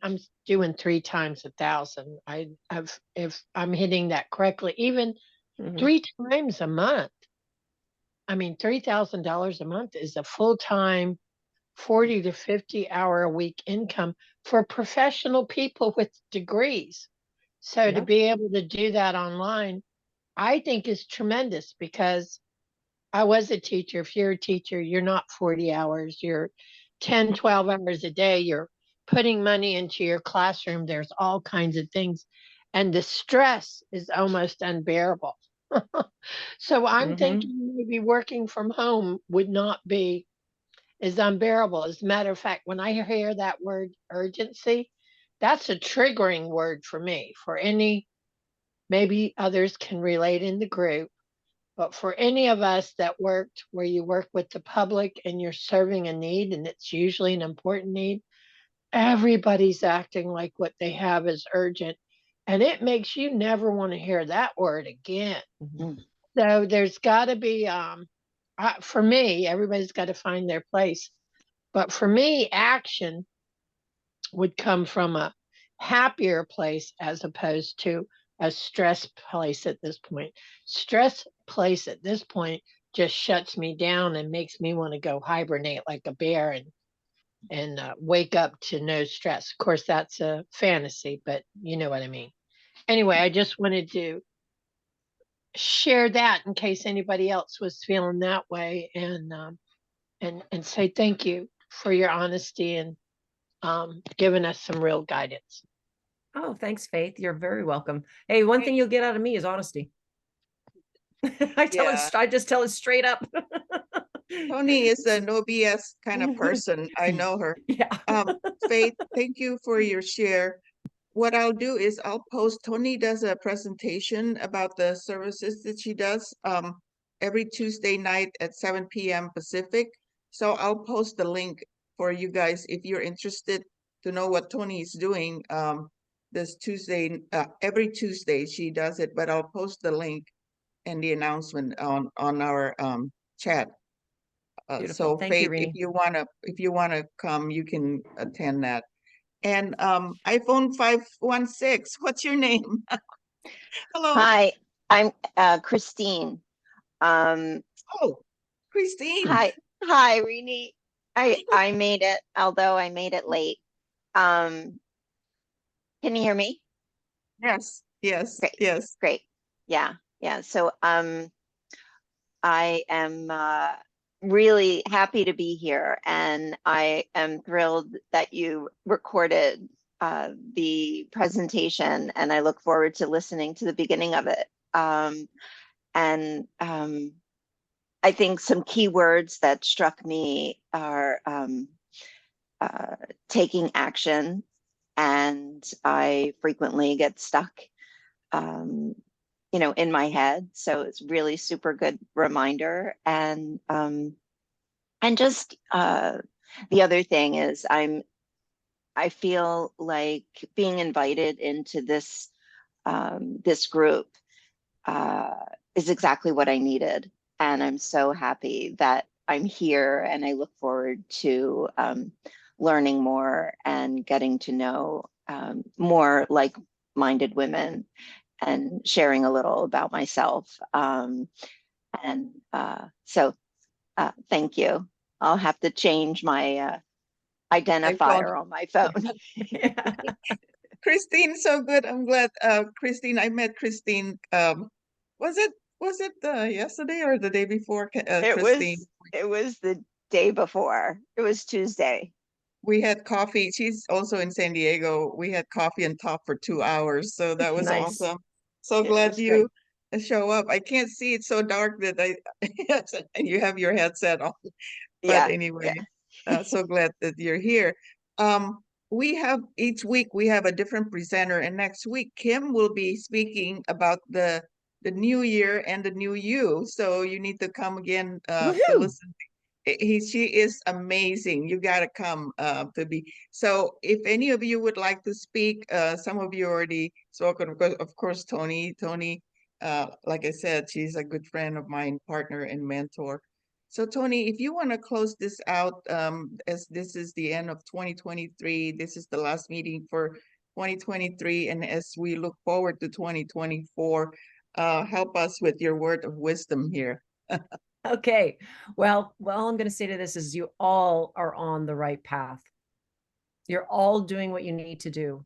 doing 3 times 1,000. If I'm hitting that correctly, even 3 times a month. I mean, $3,000 a month is a full-time 40 to 50 hour a week income for professional people with degrees. So to be able to do that online, I think is tremendous, because I was a teacher. If you're a teacher, you're not 40 hours, you're 10, 12 hours a day. You're putting money into your classroom. There's all kinds of things. And the stress is almost unbearable. So I'm thinking maybe working from home would not be as unbearable. As a matter of fact, when I hear that word urgency, that's a triggering word for me. Maybe others can relate in the group, but for any of us that worked where you work with the public and you're serving a need, and it's usually an important need, everybody's acting like what they have is urgent. And it makes you never want to hear that word again. So there's got to be, for me, everybody's got to find their place. But for me, action would come from a happier place as opposed to a stress place at this point. Stress place at this point just shuts me down and makes me want to go hibernate like a bear and wake up to no stress. Of course, that's a fantasy, but you know what I mean. Anyway, I just wanted to share that in case anybody else was feeling that way, and say thank you for your honesty and giving us some real guidance. Oh, thanks, Faith. You're very welcome. Hey, one thing you'll get out of me is honesty. I just tell it straight up. Toni is a no BS kind of person. I know her. Yeah. Faith, thank you for your share. What I'll do is I'll post, Toni does a presentation about the services that she does every Tuesday night at 7 p.m. Pacific. So I'll post the link for you guys if you're interested to know what Toni is doing. This Tuesday, every Tuesday she does it, but I'll post the link and the announcement on our chat. Beautiful. So Thank you, Faith, if Rini. you wanna come, you can attend that. And iPhone 516, what's your name? Hello. Hi, I'm Christine. Oh, Christine. Hi, Rini. I made it, although I made it late. Um, can you hear me? Yes, yes, Great, yes. great. Yeah, yeah. So I am really happy to be here, and I am thrilled that you recorded the presentation, and I look forward to listening to the beginning of it. And I think some key words that struck me are taking action, and I frequently get stuck, in my head. So it's really super good reminder. And just the other thing is I feel like being invited into this group uh, is exactly what I needed. And I'm so happy that I'm here, and I look forward to learning more and getting to know more like-minded women and sharing a little about myself. And so thank you. I'll have to change my iPhone. identifier on my phone. Yeah. Christine, so good. I'm glad. Christine, I met Christine. Was it yesterday or the day before? It Christine, was the day before. It was Tuesday. we had coffee. She's also in San Diego. We had coffee and talked for 2 hours, so that was Nice. awesome. So It glad was great. you show up. I can't see, it's so dark that and you have your headset on. But Yeah, anyway, yeah. so glad that you're here. We have each week we have a different presenter, and next week Kim will be speaking about the new year and the new you. So you need to come again to Woohoo! listen. She is amazing. You got to come to be. So if any of you would like to speak, some of you already spoken. Of course, Toni, like I said, she's a good friend of mine, partner and mentor. So Toni, if you want to close this out, as this is the end of 2023, this is the last meeting for 2023, and as we look forward to 2024, help us with your word of wisdom here. Okay. Well, all I'm going to say to this is you all are on the right path. You're all doing what you need to do.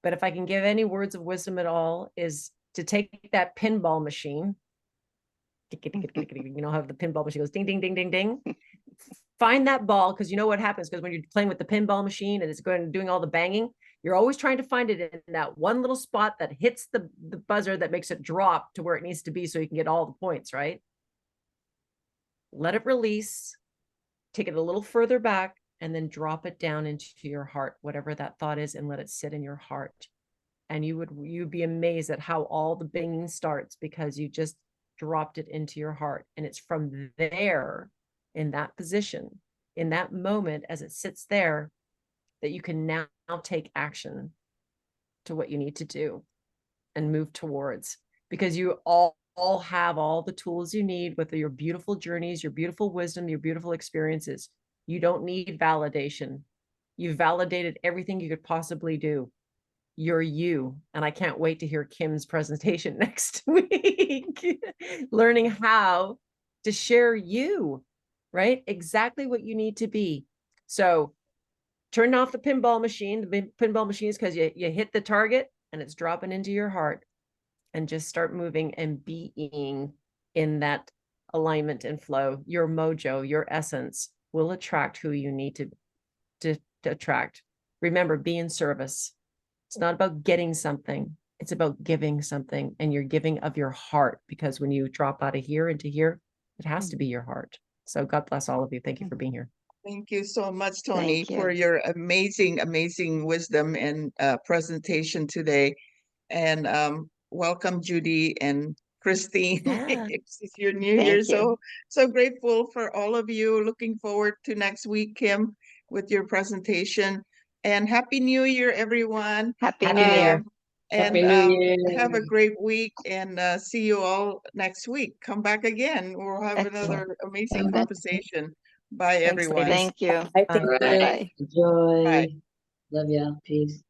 But if I can give any words of wisdom at all, is to take that pinball machine. You know how the pinball machine goes ding, ding, ding, ding, ding. Find that ball, because you know what happens, because when you're playing with the pinball machine and it's going doing all the banging, you're always trying to find it in that one little spot that hits the buzzer that makes it drop to where it needs to be so you can get all the points, right? Let it release, take it a little further back, and then drop it down into your heart, whatever that thought is, and let it sit in your heart. And you'd be amazed at how all the binging starts, because you just dropped it into your heart. And it's from there, in that position, in that moment, as it sits there, that you can now take action to what you need to do and move towards, because you all have all the tools you need with your beautiful journeys, your beautiful wisdom, your beautiful experiences. You don't need validation. You've validated everything you could possibly do. You're you. And I can't wait to hear Kim's presentation next week, learning how to share you, right? Exactly what you need to be. So turn off the pinball machine. The pinball machine is because you hit the target and it's dropping into your heart, and just start moving and being in that alignment and flow. Your mojo, your essence will attract who you need to attract. Remember, be in service. It's not about getting something. It's about giving something, and you're giving of your heart, because when you drop out of here into here, it has to be your heart. So God bless all of you. Thank you for being here. Thank you so much, Toni, Thank for you. your amazing wisdom and presentation today. And welcome, Judy and Christine. Yeah. It's your new year. Thank you. So grateful for all of you. Looking forward to next week, Kim, with your presentation. And Happy New Year, everyone. Happy Happy New New Year. Year. And Happy New Year. have a great week and see you all next week. Come back again. We'll have Excellent. another amazing Okay. conversation. Bye, Thanks, everyone. ladies. Thank you. Bye. All right. Bye-bye. Enjoy. Bye. Love y'all. Peace.